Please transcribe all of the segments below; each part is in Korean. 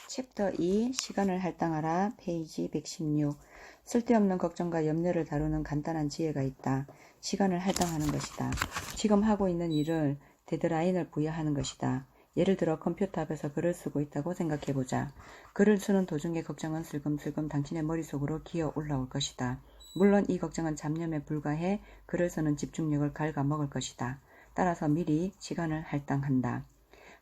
챕터 2 시간을 할당하라 페이지 116 쓸데없는 걱정과 염려를 다루는 간단한 지혜가 있다. 시간을 할당하는 것이다. 지금 하고 있는 일을 데드라인을 부여하는 것이다. 예를 들어 컴퓨터 앞에서 글을 쓰고 있다고 생각해보자. 글을 쓰는 도중에 걱정은 슬금슬금 당신의 머릿속으로 기어 올라올 것이다. 물론 이 걱정은 잡념에 불과해 글을 쓰는 집중력을 갉아먹을 것이다. 따라서 미리 시간을 할당한다.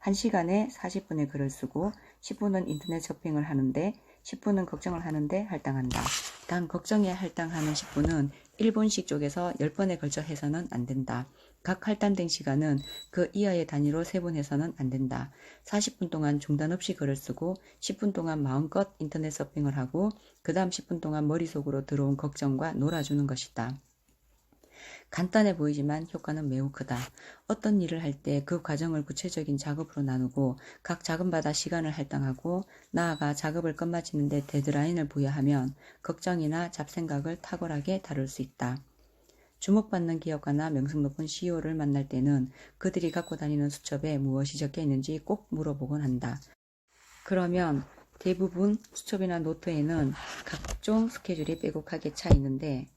1시간에 40분의 글을 쓰고 10분은 인터넷 쇼핑을 하는데 10분은 걱정을 하는데 할당한다. 단 걱정에 할당하는 10분은 1분씩 쪼개서 10번에 걸쳐 해서는 안 된다. 각 할당된 시간은 그 이하의 단위로 세분해서는 안 된다. 40분 동안 중단 없이 글을 쓰고 10분 동안 마음껏 인터넷 쇼핑을 하고 그 다음 10분 동안 머릿속으로 들어온 걱정과 놀아주는 것이다. 간단해 보이지만 효과는 매우 크다. 어떤 일을 할 때 그 과정을 구체적인 작업으로 나누고 각 작업마다 시간을 할당하고 나아가 작업을 끝마치는데 데드라인을 부여하면 걱정이나 잡생각을 탁월하게 다룰 수 있다. 주목받는 기업가나 명성 높은 CEO를 만날 때는 그들이 갖고 다니는 수첩에 무엇이 적혀 있는지 꼭 물어보곤 한다. 그러면 대부분 수첩이나 노트에는 각종 스케줄이 빼곡하게 차 있는데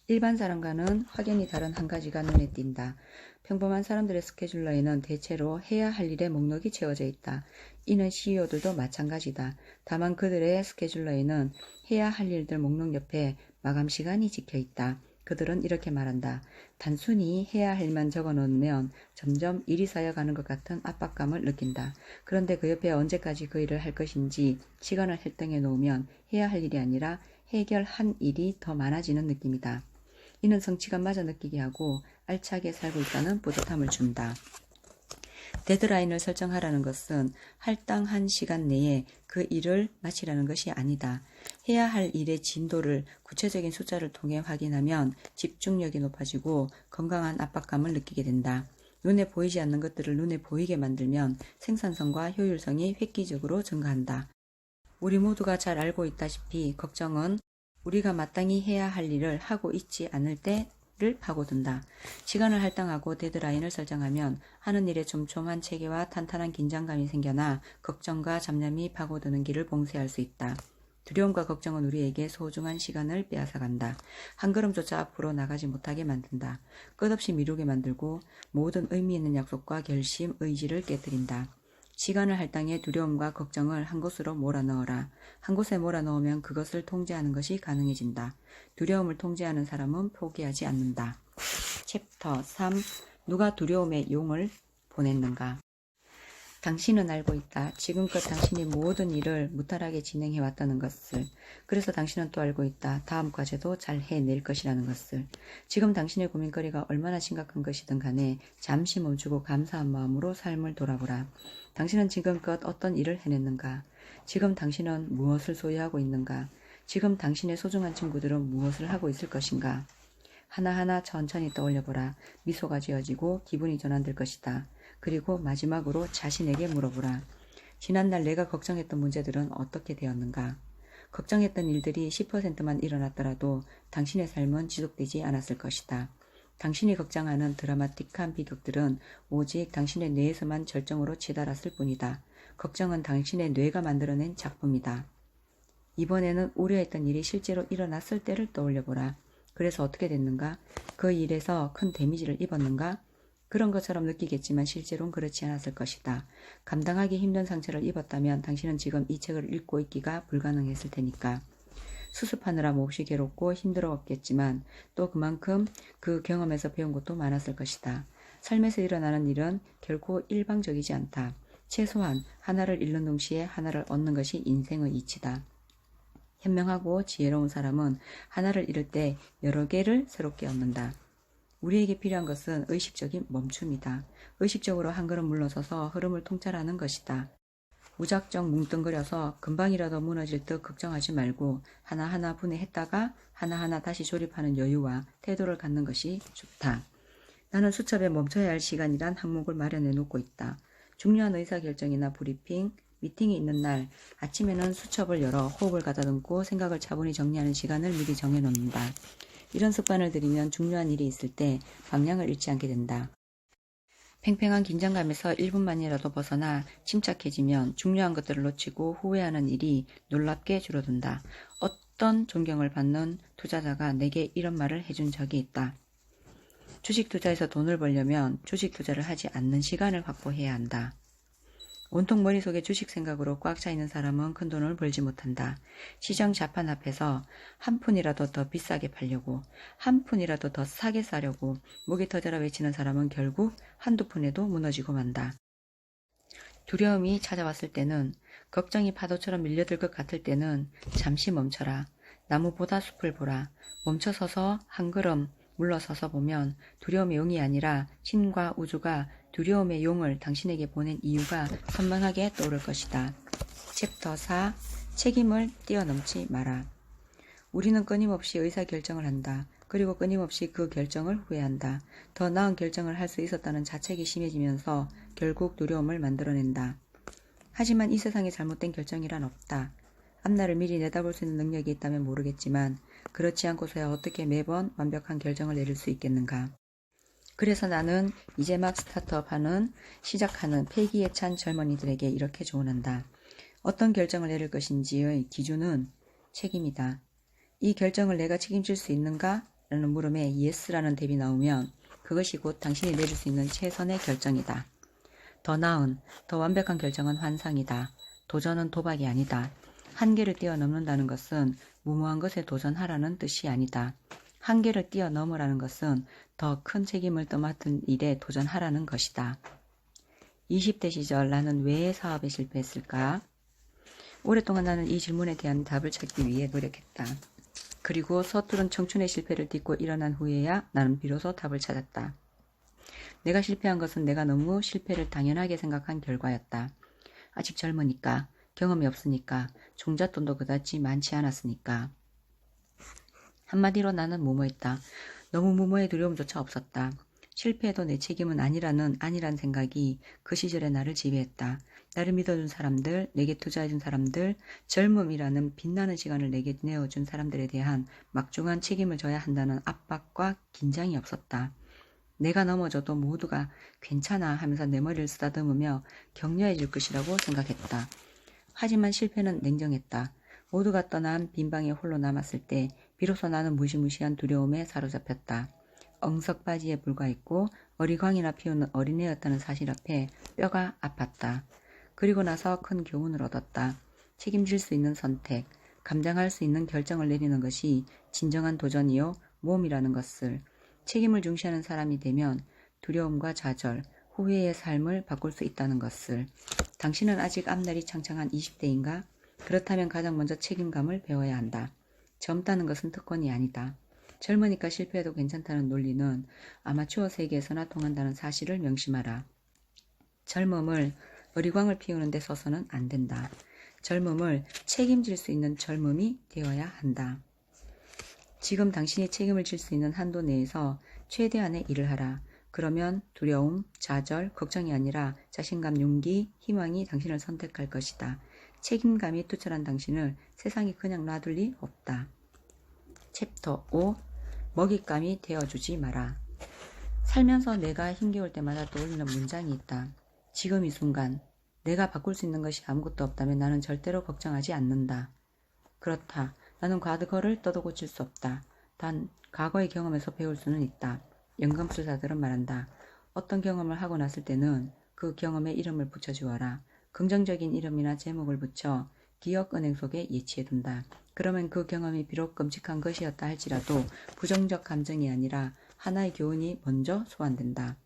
일반 사람과는 확연히 다른 한 가지가 눈에 띈다. 평범한 사람들의 스케줄러에는 대체로 해야 할 일의 목록이 채워져 있다. 이는 CEO들도 마찬가지다. 다만 그들의 스케줄러에는 해야 할 일들 목록 옆에 마감 시간이 찍혀 있다. 그들은 이렇게 말한다. 단순히 해야 할 일만 적어 놓으면 점점 일이 쌓여가는 것 같은 압박감을 느낀다. 그런데 그 옆에 언제까지 그 일을 할 것인지 시간을 할당해 놓으면 해야 할 일이 아니라 해결한 일이 더 많아지는 느낌이다. 이는 성취감마저 느끼게 하고 알차게 살고 있다는 뿌듯함을 준다. 데드라인을 설정하라는 것은 할당한 시간 내에 그 일을 마치라는 것이 아니다. 해야 할 일의 진도를 구체적인 숫자를 통해 확인하면 집중력이 높아지고 건강한 압박감을 느끼게 된다. 눈에 보이지 않는 것들을 눈에 보이게 만들면 생산성과 효율성이 획기적으로 증가한다. 우리 모두가 잘 알고 있다시피 걱정은 우리가 마땅히 해야 할 일을 하고 있지 않을 때를 파고든다. 시간을 할당하고 데드라인을 설정하면 하는 일에 촘촘한 체계와 탄탄한 긴장감이 생겨나 걱정과 잡념이 파고드는 길을 봉쇄할 수 있다. 두려움과 걱정은 우리에게 소중한 시간을 빼앗아간다. 한 걸음조차 앞으로 나가지 못하게 만든다. 끝없이 미루게 만들고 모든 의미 있는 약속과 결심, 의지를 깨뜨린다. 시간을 할당해 두려움과 걱정을 한 곳으로 몰아넣어라. 한 곳에 몰아넣으면 그것을 통제하는 것이 가능해진다. 두려움을 통제하는 사람은 포기하지 않는다. 챕터 3 누가 두려움의 용을 보냈는가? 당신은 알고 있다. 지금껏 당신이 모든 일을 무탈하게 진행해왔다는 것을. 그래서 당신은 또 알고 있다. 다음 과제도 잘 해낼 것이라는 것을. 지금 당신의 고민거리가 얼마나 심각한 것이든 간에 잠시 멈추고 감사한 마음으로 삶을 돌아보라. 당신은 지금껏 어떤 일을 해냈는가? 지금 당신은 무엇을 소유하고 있는가? 지금 당신의 소중한 친구들은 무엇을 하고 있을 것인가? 하나하나 천천히 떠올려보라. 미소가 지어지고 기분이 전환될 것이다. 그리고 마지막으로 자신에게 물어보라. 지난날 내가 걱정했던 문제들은 어떻게 되었는가? 걱정했던 일들이 10%만 일어났더라도 당신의 삶은 지속되지 않았을 것이다. 당신이 걱정하는 드라마틱한 비극들은 오직 당신의 뇌에서만 절정으로 치달았을 뿐이다. 걱정은 당신의 뇌가 만들어낸 작품이다. 이번에는 우려했던 일이 실제로 일어났을 때를 떠올려보라. 그래서 어떻게 됐는가? 그 일에서 큰 데미지를 입었는가? 그런 것처럼 느끼겠지만 실제로는 그렇지 않았을 것이다. 감당하기 힘든 상처를 입었다면 당신은 지금 이 책을 읽고 있기가 불가능했을 테니까. 수습하느라 몹시 괴롭고 힘들었겠지만 또 그만큼 그 경험에서 배운 것도 많았을 것이다. 삶에서 일어나는 일은 결코 일방적이지 않다. 최소한 하나를 잃는 동시에 하나를 얻는 것이 인생의 이치다. 현명하고 지혜로운 사람은 하나를 잃을 때 여러 개를 새롭게 얻는다. 우리에게 필요한 것은 의식적인 멈춤이다. 의식적으로 한 걸음 물러서서 흐름을 통찰하는 것이다. 무작정 뭉뚱그려서 금방이라도 무너질 듯 걱정하지 말고 하나하나 분해했다가 하나하나 다시 조립하는 여유와 태도를 갖는 것이 좋다. 나는 수첩에 멈춰야 할 시간이란 항목을 마련해 놓고 있다. 중요한 의사결정이나 브리핑, 미팅이 있는 날 아침에는 수첩을 열어 호흡을 가다듬고 생각을 차분히 정리하는 시간을 미리 정해놓는다. 이런 습관을 들이면 중요한 일이 있을 때 방향을 잃지 않게 된다. 팽팽한 긴장감에서 1분만이라도 벗어나 침착해지면 중요한 것들을 놓치고 후회하는 일이 놀랍게 줄어든다. 어떤 존경을 받는 투자자가 내게 이런 말을 해준 적이 있다. 주식 투자에서 돈을 벌려면 주식 투자를 하지 않는 시간을 확보해야 한다. 온통 머릿속에 주식 생각으로 꽉 차 있는 사람은 큰 돈을 벌지 못한다. 시장 자판 앞에서 한 푼이라도 더 비싸게 팔려고, 한 푼이라도 더 싸게 사려고 목이 터져라 외치는 사람은 결국 한두 푼에도 무너지고 만다. 두려움이 찾아왔을 때는, 걱정이 파도처럼 밀려들 것 같을 때는 잠시 멈춰라. 나무보다 숲을 보라. 멈춰서서 한 걸음 물러서서 보면 두려움의 용이 아니라 신과 우주가 두려움의 용을 당신에게 보낸 이유가 선명하게 떠오를 것이다. 챕터 4. 책임을 뛰어넘지 마라. 우리는 끊임없이 의사결정을 한다. 그리고 끊임없이 그 결정을 후회한다. 더 나은 결정을 할 수 있었다는 자책이 심해지면서 결국 두려움을 만들어낸다. 하지만 이 세상에 잘못된 결정이란 없다. 앞날을 미리 내다볼 수 있는 능력이 있다면 모르겠지만 그렇지 않고서야 어떻게 매번 완벽한 결정을 내릴 수 있겠는가. 그래서 나는 이제 막 스타트업하는, 시작하는 패기에 찬 젊은이들에게 이렇게 조언한다. 어떤 결정을 내릴 것인지의 기준은 책임이다. 이 결정을 내가 책임질 수 있는가? 라는 물음에 yes라는 답이 나오면 그것이 곧 당신이 내릴 수 있는 최선의 결정이다. 더 나은, 더 완벽한 결정은 환상이다. 도전은 도박이 아니다. 한계를 뛰어넘는다는 것은 무모한 것에 도전하라는 뜻이 아니다. 한계를 뛰어넘으라는 것은 더 큰 책임을 떠맡은 일에 도전하라는 것이다. 20대 시절 나는 왜 사업에 실패했을까? 오랫동안 나는 이 질문에 대한 답을 찾기 위해 노력했다. 그리고 서투른 청춘의 실패를 딛고 일어난 후에야 나는 비로소 답을 찾았다. 내가 실패한 것은 내가 너무 실패를 당연하게 생각한 결과였다. 아직 젊으니까, 경험이 없으니까, 종잣돈도 그다지 많지 않았으니까. 한마디로 나는 무모했다. 너무 무모의 두려움조차 없었다. 실패해도 내 책임은 아니란 생각이 그 시절의 나를 지배했다. 나를 믿어준 사람들, 내게 투자해준 사람들, 젊음이라는 빛나는 시간을 내게 내어준 사람들에 대한 막중한 책임을 져야 한다는 압박과 긴장이 없었다. 내가 넘어져도 모두가 괜찮아 하면서 내 머리를 쓰다듬으며 격려해 줄 것이라고 생각했다. 하지만 실패는 냉정했다. 모두가 떠난 빈방에 홀로 남았을 때 비로소 나는 무시무시한 두려움에 사로잡혔다. 엉석바지에 불과했고 어리광이나 피우는 어린애였다는 사실 앞에 뼈가 아팠다. 그리고 나서 큰 교훈을 얻었다. 책임질 수 있는 선택, 감당할 수 있는 결정을 내리는 것이 진정한 도전이요 모험이라는 것을, 책임을 중시하는 사람이 되면 두려움과 좌절, 후회의 삶을 바꿀 수 있다는 것을. 당신은 아직 앞날이 창창한 20대인가? 그렇다면 가장 먼저 책임감을 배워야 한다. 젊다는 것은 특권이 아니다. 젊으니까 실패해도 괜찮다는 논리는 아마추어 세계에서나 통한다는 사실을 명심하라. 젊음을 어리광을 피우는 데 써서는 안 된다. 젊음을 책임질 수 있는 젊음이 되어야 한다. 지금 당신이 책임을 질 수 있는 한도 내에서 최대한의 일을 하라. 그러면 두려움, 좌절, 걱정이 아니라 자신감, 용기, 희망이 당신을 선택할 것이다. 책임감이 투철한 당신을 세상이 그냥 놔둘 리 없다. 챕터 5. 먹잇감이 되어주지 마라. 살면서 내가 힘겨울 때마다 떠올리는 문장이 있다. 지금 이 순간 내가 바꿀 수 있는 것이 아무것도 없다면 나는 절대로 걱정하지 않는다. 그렇다. 나는 과거를 떠도 고칠 수 없다. 단 과거의 경험에서 배울 수는 있다. 연금술사들은 말한다. 어떤 경험을 하고 났을 때는 그 경험에 이름을 붙여주어라. 긍정적인 이름이나 제목을 붙여 기억은행 속에 예치해둔다. 그러면 그 경험이 비록 끔찍한 것이었다 할지라도 부정적 감정이 아니라 하나의 교훈이 먼저 소환된다.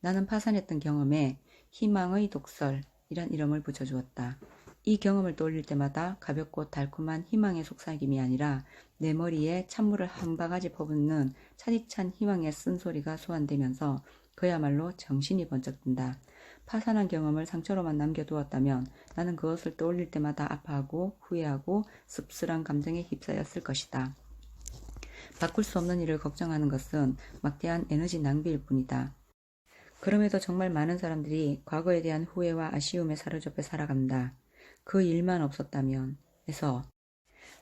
나는 파산했던 경험에 희망의 독설이란 이름을 붙여주었다. 이 경험을 떠올릴 때마다 가볍고 달콤한 희망의 속삭임이 아니라 내 머리에 찬물을 한 바가지 퍼붓는 차디찬 희망의 쓴소리가 소환되면서 그야말로 정신이 번쩍 든다. 파산한 경험을 상처로만 남겨두었다면 나는 그것을 떠올릴 때마다 아파하고 후회하고 씁쓸한 감정에 휩싸였을 것이다. 바꿀 수 없는 일을 걱정하는 것은 막대한 에너지 낭비일 뿐이다. 그럼에도 정말 많은 사람들이 과거에 대한 후회와 아쉬움에 사로잡혀 살아간다. 그 일만 없었다면 해서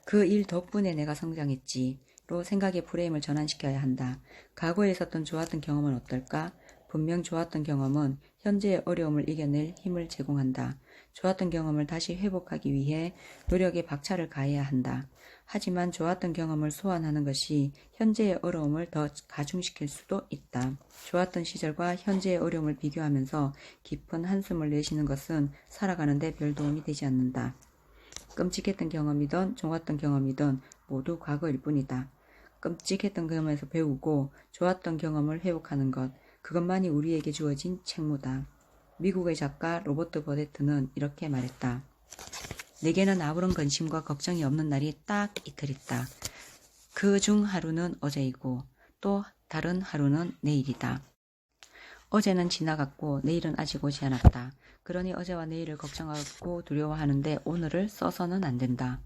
그 일 덕분에 내가 성장했지 로 생각의 프레임을 전환시켜야 한다. 과거에 있었던 좋았던 경험은 어떨까? 분명 좋았던 경험은 현재의 어려움을 이겨낼 힘을 제공한다. 좋았던 경험을 다시 회복하기 위해 노력에 박차를 가해야 한다. 하지만 좋았던 경험을 소환하는 것이 현재의 어려움을 더 가중시킬 수도 있다. 좋았던 시절과 현재의 어려움을 비교하면서 깊은 한숨을 내쉬는 것은 살아가는데 별 도움이 되지 않는다. 끔찍했던 경험이든 좋았던 경험이든 모두 과거일 뿐이다. 끔찍했던 경험에서 배우고 좋았던 경험을 회복하는 것, 그것만이 우리에게 주어진 책무다. 미국의 작가 로버트 버데트는 이렇게 말했다. 내게는 아무런 근심과 걱정이 없는 날이 딱 이틀 있다. 그 중 하루는 어제이고 또 다른 하루는 내일이다. 어제는 지나갔고 내일은 아직 오지 않았다. 그러니 어제와 내일을 걱정하고 두려워하는데 오늘을 써서는 안 된다.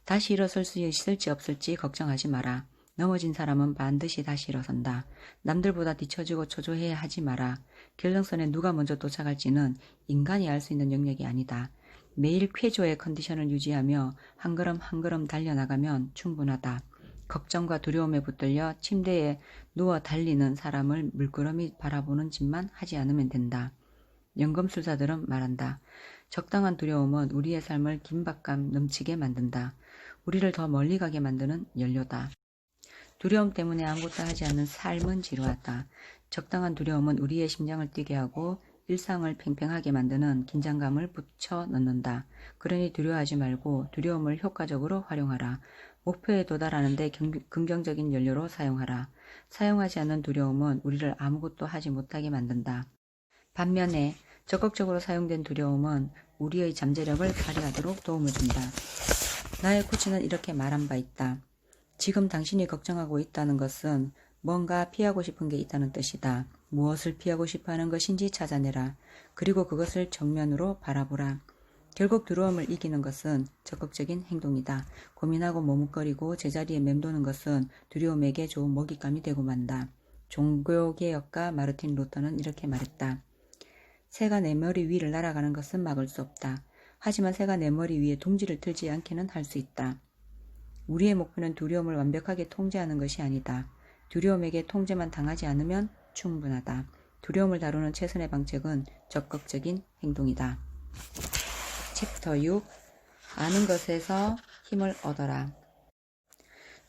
다시 일어설 수 있을지 없을지 걱정하지 마라. 넘어진 사람은 반드시 다시 일어선다. 남들보다 뒤처지고 초조해야 하지 마라. 결정선에 누가 먼저 도착할지는 인간이 알 수 있는 영역이 아니다. 매일 쾌조의 컨디션을 유지하며 한 걸음 한 걸음 달려나가면 충분하다. 걱정과 두려움에 붙들려 침대에 누워 달리는 사람을 물끄러미 바라보는 짓만 하지 않으면 된다. 연금술사들은 말한다. 적당한 두려움은 우리의 삶을 긴박감 넘치게 만든다. 우리를 더 멀리 가게 만드는 연료다. 두려움 때문에 아무것도 하지 않는 삶은 지루하다. 적당한 두려움은 우리의 심장을 뛰게 하고 일상을 팽팽하게 만드는 긴장감을 붙여 넣는다. 그러니 두려워하지 말고 두려움을 효과적으로 활용하라. 목표에 도달하는데 긍정적인 연료로 사용하라. 사용하지 않는 두려움은 우리를 아무것도 하지 못하게 만든다. 반면에 적극적으로 사용된 두려움은 우리의 잠재력을 발휘하도록 도움을 준다. 나의 코치는 이렇게 말한 바 있다. 지금 당신이 걱정하고 있다는 것은 뭔가 피하고 싶은 게 있다는 뜻이다. 무엇을 피하고 싶어하는 것인지 찾아내라. 그리고 그것을 정면으로 바라보라. 결국 두려움을 이기는 것은 적극적인 행동이다. 고민하고 머뭇거리고 제자리에 맴도는 것은 두려움에게 좋은 먹잇감이 되고 만다. 종교개혁가 마르틴 루터는 이렇게 말했다. 새가 내 머리 위를 날아가는 것은 막을 수 없다. 하지만 새가 내 머리 위에 둥지를 틀지 않게는 할 수 있다. 우리의 목표는 두려움을 완벽하게 통제하는 것이 아니다. 두려움에게 통제만 당하지 않으면 충분하다. 두려움을 다루는 최선의 방책은 적극적인 행동이다. 챕터 6. 아는 것에서 힘을 얻어라.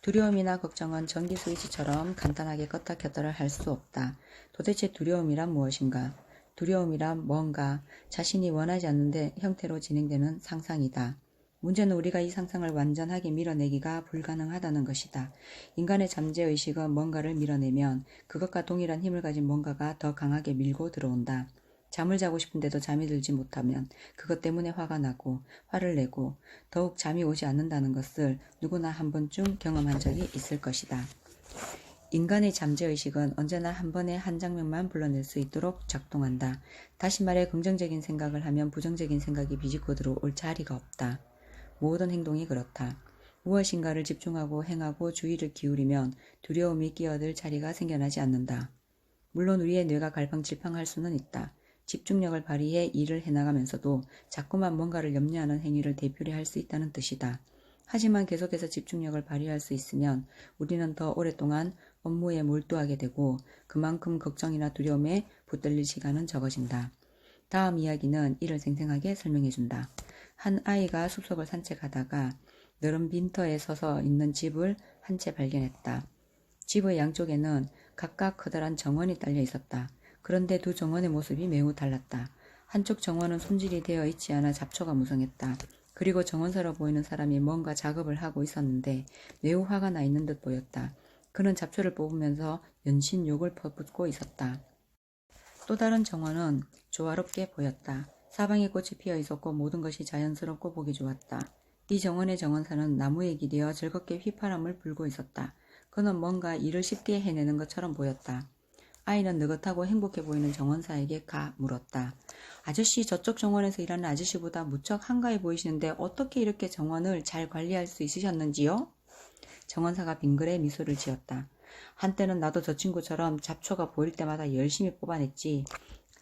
두려움이나 걱정은 전기 스위치처럼 간단하게 껐다 켰다를 할 수 없다. 도대체 두려움이란 무엇인가? 두려움이란 뭔가 자신이 원하지 않는 형태로 진행되는 상상이다. 문제는 우리가 이 상상을 완전하게 밀어내기가 불가능하다는 것이다. 인간의 잠재의식은 뭔가를 밀어내면 그것과 동일한 힘을 가진 뭔가가 더 강하게 밀고 들어온다. 잠을 자고 싶은데도 잠이 들지 못하면 그것 때문에 화가 나고 화를 내고 더욱 잠이 오지 않는다는 것을 누구나 한 번쯤 경험한 적이 있을 것이다. 인간의 잠재의식은 언제나 한 번에 한 장면만 불러낼 수 있도록 작동한다. 다시 말해 긍정적인 생각을 하면 부정적인 생각이 비집고 들어올 자리가 없다. 모든 행동이 그렇다. 무엇인가를 집중하고 행하고 주의를 기울이면 두려움이 끼어들 자리가 생겨나지 않는다. 물론 우리의 뇌가 갈팡질팡할 수는 있다. 집중력을 발휘해 일을 해나가면서도 자꾸만 뭔가를 염려하는 행위를 되풀이 할 수 있다는 뜻이다. 하지만 계속해서 집중력을 발휘할 수 있으면 우리는 더 오랫동안 업무에 몰두하게 되고 그만큼 걱정이나 두려움에 붙들릴 시간은 적어진다. 다음 이야기는 이를 생생하게 설명해준다. 한 아이가 숲속을 산책하다가 너른 빈터에 서서 있는 집을 한 채 발견했다. 집의 양쪽에는 각각 커다란 정원이 딸려 있었다. 그런데 두 정원의 모습이 매우 달랐다. 한쪽 정원은 손질이 되어 있지 않아 잡초가 무성했다. 그리고 정원사로 보이는 사람이 뭔가 작업을 하고 있었는데 매우 화가 나 있는 듯 보였다. 그는 잡초를 뽑으면서 연신 욕을 퍼붓고 있었다. 또 다른 정원은 조화롭게 보였다. 사방에 꽃이 피어 있었고 모든 것이 자연스럽고 보기 좋았다. 이 정원의 정원사는 나무에 기대어 즐겁게 휘파람을 불고 있었다. 그는 뭔가 일을 쉽게 해내는 것처럼 보였다. 아이는 느긋하고 행복해 보이는 정원사에게 물었다. 아저씨, 저쪽 정원에서 일하는 아저씨보다 무척 한가해 보이시는데 어떻게 이렇게 정원을 잘 관리할 수 있으셨는지요? 정원사가 빙그레 미소를 지었다. 한때는 나도 저 친구처럼 잡초가 보일 때마다 열심히 뽑아냈지.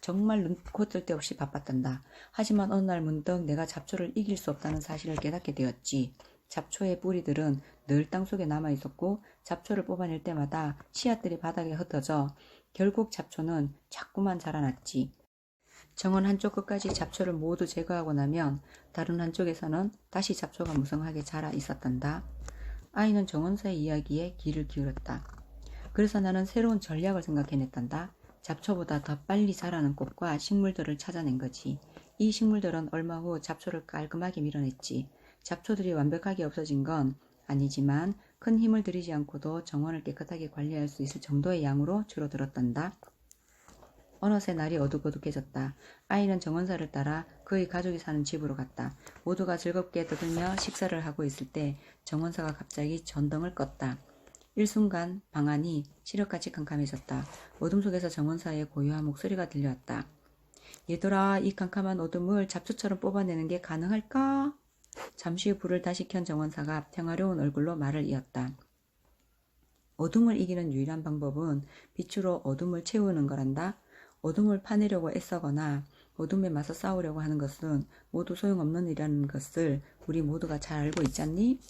정말 눈코 뜰 데 없이 바빴단다. 하지만 어느 날 문득 내가 잡초를 이길 수 없다는 사실을 깨닫게 되었지. 잡초의 뿌리들은 늘 땅속에 남아있었고 잡초를 뽑아낼 때마다 씨앗들이 바닥에 흩어져 결국 잡초는 자꾸만 자라났지. 정원 한쪽 끝까지 잡초를 모두 제거하고 나면 다른 한쪽에서는 다시 잡초가 무성하게 자라 있었단다. 아이는 정원사의 이야기에 귀를 기울였다. 그래서 나는 새로운 전략을 생각해냈단다. 잡초보다 더 빨리 자라는 꽃과 식물들을 찾아낸 거지. 이 식물들은 얼마 후 잡초를 깔끔하게 밀어냈지. 잡초들이 완벽하게 없어진 건 아니지만 큰 힘을 들이지 않고도 정원을 깨끗하게 관리할 수 있을 정도의 양으로 줄어들었단다. 어느새 날이 어둑어둑해졌다. 아이는 정원사를 따라 그의 가족이 사는 집으로 갔다. 모두가 즐겁게 떠들며 식사를 하고 있을 때 정원사가 갑자기 전등을 껐다. 일순간 방 안이 시력같이 캄캄해졌다. 어둠 속에서 정원사의 고요한 목소리가 들려왔다. 얘들아, 이 캄캄한 어둠을 잡초처럼 뽑아내는 게 가능할까? 잠시 후 불을 다시 켠 정원사가 평화로운 얼굴로 말을 이었다. 어둠을 이기는 유일한 방법은 빛으로 어둠을 채우는 거란다. 어둠을 파내려고 애써거나 어둠에 맞서 싸우려고 하는 것은 모두 소용없는 일이라는 것을 우리 모두가 잘 알고 있잖니?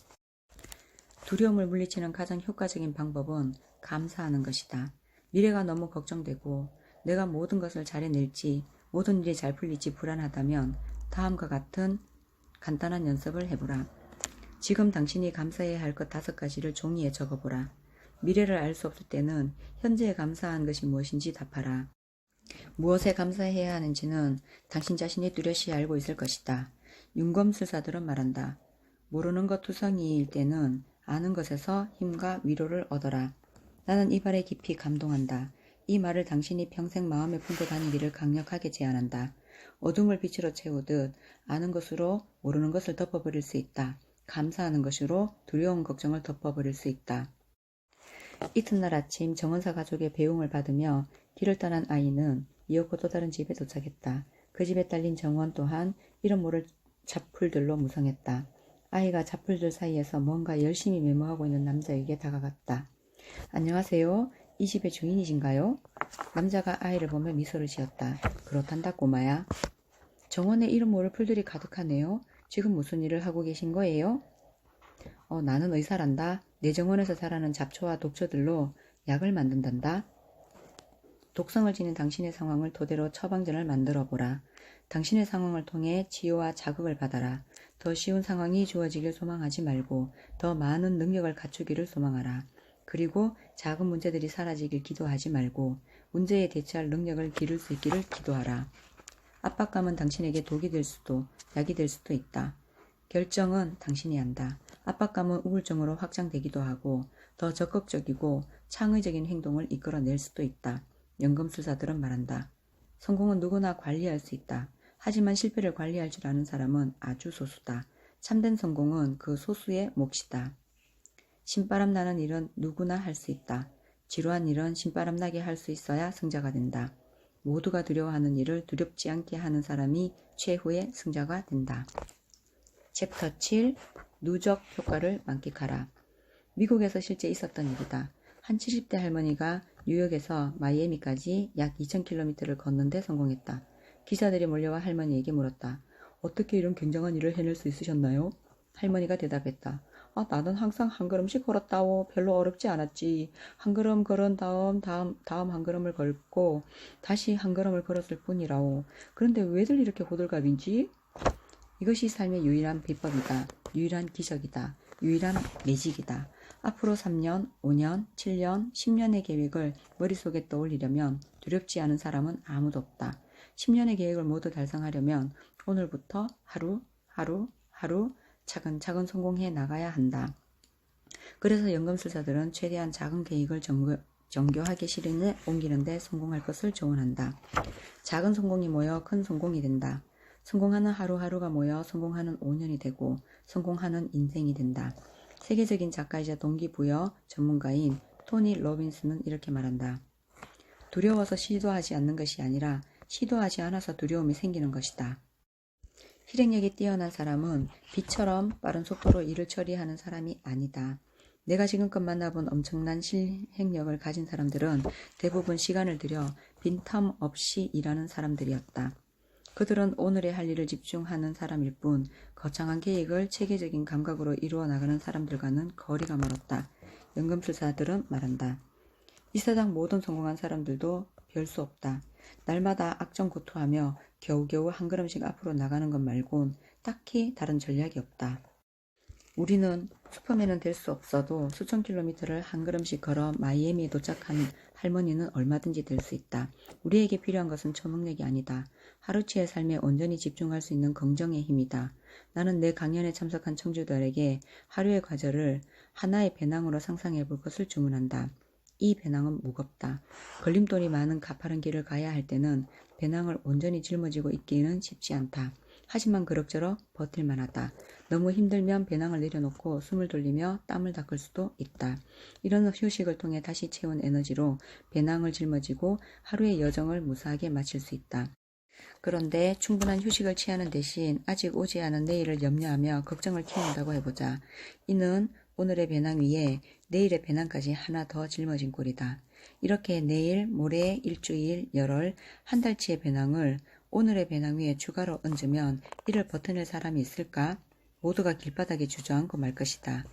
두려움을 물리치는 가장 효과적인 방법은 감사하는 것이다. 미래가 너무 걱정되고 내가 모든 것을 잘 해낼지, 모든 일이 잘 풀릴지 불안하다면 다음과 같은 간단한 연습을 해보라. 지금 당신이 감사해야 할 것 5가지를 종이에 적어보라. 미래를 알 수 없을 때는 현재에 감사한 것이 무엇인지 답하라. 무엇에 감사해야 하는지는 당신 자신이 뚜렷이 알고 있을 것이다. 윤검술사들은 말한다. 모르는 것 투성이일 때는 아는 것에서 힘과 위로를 얻어라. 나는 이 말에 깊이 감동한다. 이 말을 당신이 평생 마음에 품고 다니기를 강력하게 제안한다. 어둠을 빛으로 채우듯 아는 것으로 모르는 것을 덮어버릴 수 있다. 감사하는 것으로 두려운 걱정을 덮어버릴 수 있다. 이튿날 아침 정원사 가족의 배웅을 받으며 길을 떠난 아이는 이윽고 또 다른 집에 도착했다. 그 집에 딸린 정원 또한 이름 모를 잡풀들로 무성했다. 아이가 잡풀들 사이에서 뭔가 열심히 메모하고 있는 남자에게 다가갔다. 안녕하세요. 이 집의 주인이신가요? 남자가 아이를 보며 미소를 지었다. 그렇단다 꼬마야. 정원에 이름 모를 풀들이 가득하네요. 지금 무슨 일을 하고 계신 거예요? 나는 의사란다. 내 정원에서 자라는 잡초와 독초들로 약을 만든단다. 독성을 지닌 당신의 상황을 토대로 처방전을 만들어 보라. 당신의 상황을 통해 치유와 자극을 받아라. 더 쉬운 상황이 주어지길 소망하지 말고 더 많은 능력을 갖추기를 소망하라. 그리고 작은 문제들이 사라지길 기도하지 말고 문제에 대처할 능력을 기를 수 있기를 기도하라. 압박감은 당신에게 독이 될 수도 약이 될 수도 있다. 결정은 당신이 한다. 압박감은 우울증으로 확장되기도 하고 더 적극적이고 창의적인 행동을 이끌어낼 수도 있다. 연금술사들은 말한다. 성공은 누구나 관리할 수 있다. 하지만 실패를 관리할 줄 아는 사람은 아주 소수다. 참된 성공은 그 소수의 몫이다. 신바람 나는 일은 누구나 할 수 있다. 지루한 일은 신바람 나게 할 수 있어야 승자가 된다. 모두가 두려워하는 일을 두렵지 않게 하는 사람이 최후의 승자가 된다. 챕터 7. 누적 효과를 만끽하라. 미국에서 실제 있었던 일이다. 한 70대 할머니가 뉴욕에서 마이애미까지 약 2000km를 걷는데 성공했다. 기자들이 몰려와 할머니에게 물었다. 어떻게 이런 굉장한 일을 해낼 수 있으셨나요? 할머니가 대답했다. 나는 항상 한 걸음씩 걸었다오. 별로 어렵지 않았지. 한 걸음 걸은 다음 한 걸음을 걸고 다시 한 걸음을 걸었을 뿐이라오. 그런데 왜들 이렇게 호들갑인지? 이것이 삶의 유일한 비법이다. 유일한 기적이다. 유일한 매직이다. 앞으로 3년, 5년, 7년, 10년의 계획을 머릿속에 떠올리려면 두렵지 않은 사람은 아무도 없다. 10년의 계획을 모두 달성하려면 오늘부터 하루 차근차근 성공해 나가야 한다. 그래서 연금술사들은 최대한 작은 계획을 정교하게 실행에 옮기는 데 성공할 것을 조언한다. 작은 성공이 모여 큰 성공이 된다. 성공하는 하루하루가 모여 성공하는 5년이 되고 성공하는 인생이 된다. 세계적인 작가이자 동기부여 전문가인 토니 로빈스는 이렇게 말한다. 두려워서 시도하지 않는 것이 아니라 시도하지 않아서 두려움이 생기는 것이다. 실행력이 뛰어난 사람은 빛처럼 빠른 속도로 일을 처리하는 사람이 아니다. 내가 지금껏 만나본 엄청난 실행력을 가진 사람들은 대부분 시간을 들여 빈틈 없이 일하는 사람들이었다. 그들은 오늘의 할 일을 집중하는 사람일 뿐 거창한 계획을 체계적인 감각으로 이루어 나가는 사람들과는 거리가 멀었다. 연금술사들은 말한다. 이 세상 모든 성공한 사람들도 별 수 없다. 날마다 악정고투하며 겨우겨우 한 걸음씩 앞으로 나가는 것 말곤 딱히 다른 전략이 없다. 우리는 슈퍼맨은 될 수 없어도 수천 킬로미터를 한 걸음씩 걸어 마이애미에 도착한 할머니는 얼마든지 될 수 있다. 우리에게 필요한 것은 초능력이 아니다. 하루치의 삶에 온전히 집중할 수 있는 긍정의 힘이다. 나는 내 강연에 참석한 청주들에게 하루의 과제를 하나의 배낭으로 상상해 볼 것을 주문한다. 이 배낭은 무겁다. 걸림돌이 많은 가파른 길을 가야 할 때는 배낭을 온전히 짊어지고 있기는 쉽지 않다. 하지만 그럭저럭 버틸만 하다. 너무 힘들면 배낭을 내려놓고 숨을 돌리며 땀을 닦을 수도 있다. 이런 휴식을 통해 다시 채운 에너지로 배낭을 짊어지고 하루의 여정을 무사하게 마칠 수 있다. 그런데 충분한 휴식을 취하는 대신 아직 오지 않은 내일을 염려하며 걱정을 키운다고 해보자. 이는 오늘의 배낭 위에 내일의 배낭까지 하나 더 짊어진 꼴이다. 이렇게 내일, 모레, 일주일, 열흘, 한 달치의 배낭을 오늘의 배낭 위에 추가로 얹으면 이를 버텨낼 사람이 있을까? 모두가 길바닥에 주저앉고 말 것이다.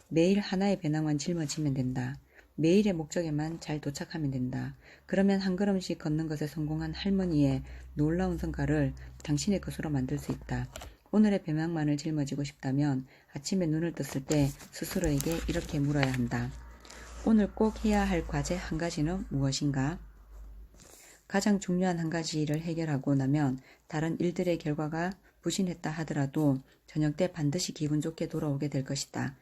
매일 하나의 배낭만 짊어지면 된다. 매일의 목적에만 잘 도착하면 된다. 그러면 한 걸음씩 걷는 것에 성공한 할머니의 놀라운 성과를 당신의 것으로 만들 수 있다. 오늘의 배낭만을 짊어지고 싶다면 아침에 눈을 떴을 때 스스로에게 이렇게 물어야 한다. 오늘 꼭 해야 할 과제 한 가지는 무엇인가? 가장 중요한 한 가지 일을 해결하고 나면 다른 일들의 결과가 부진했다 하더라도 저녁 때 반드시 기분 좋게 돌아오게 될 것이다.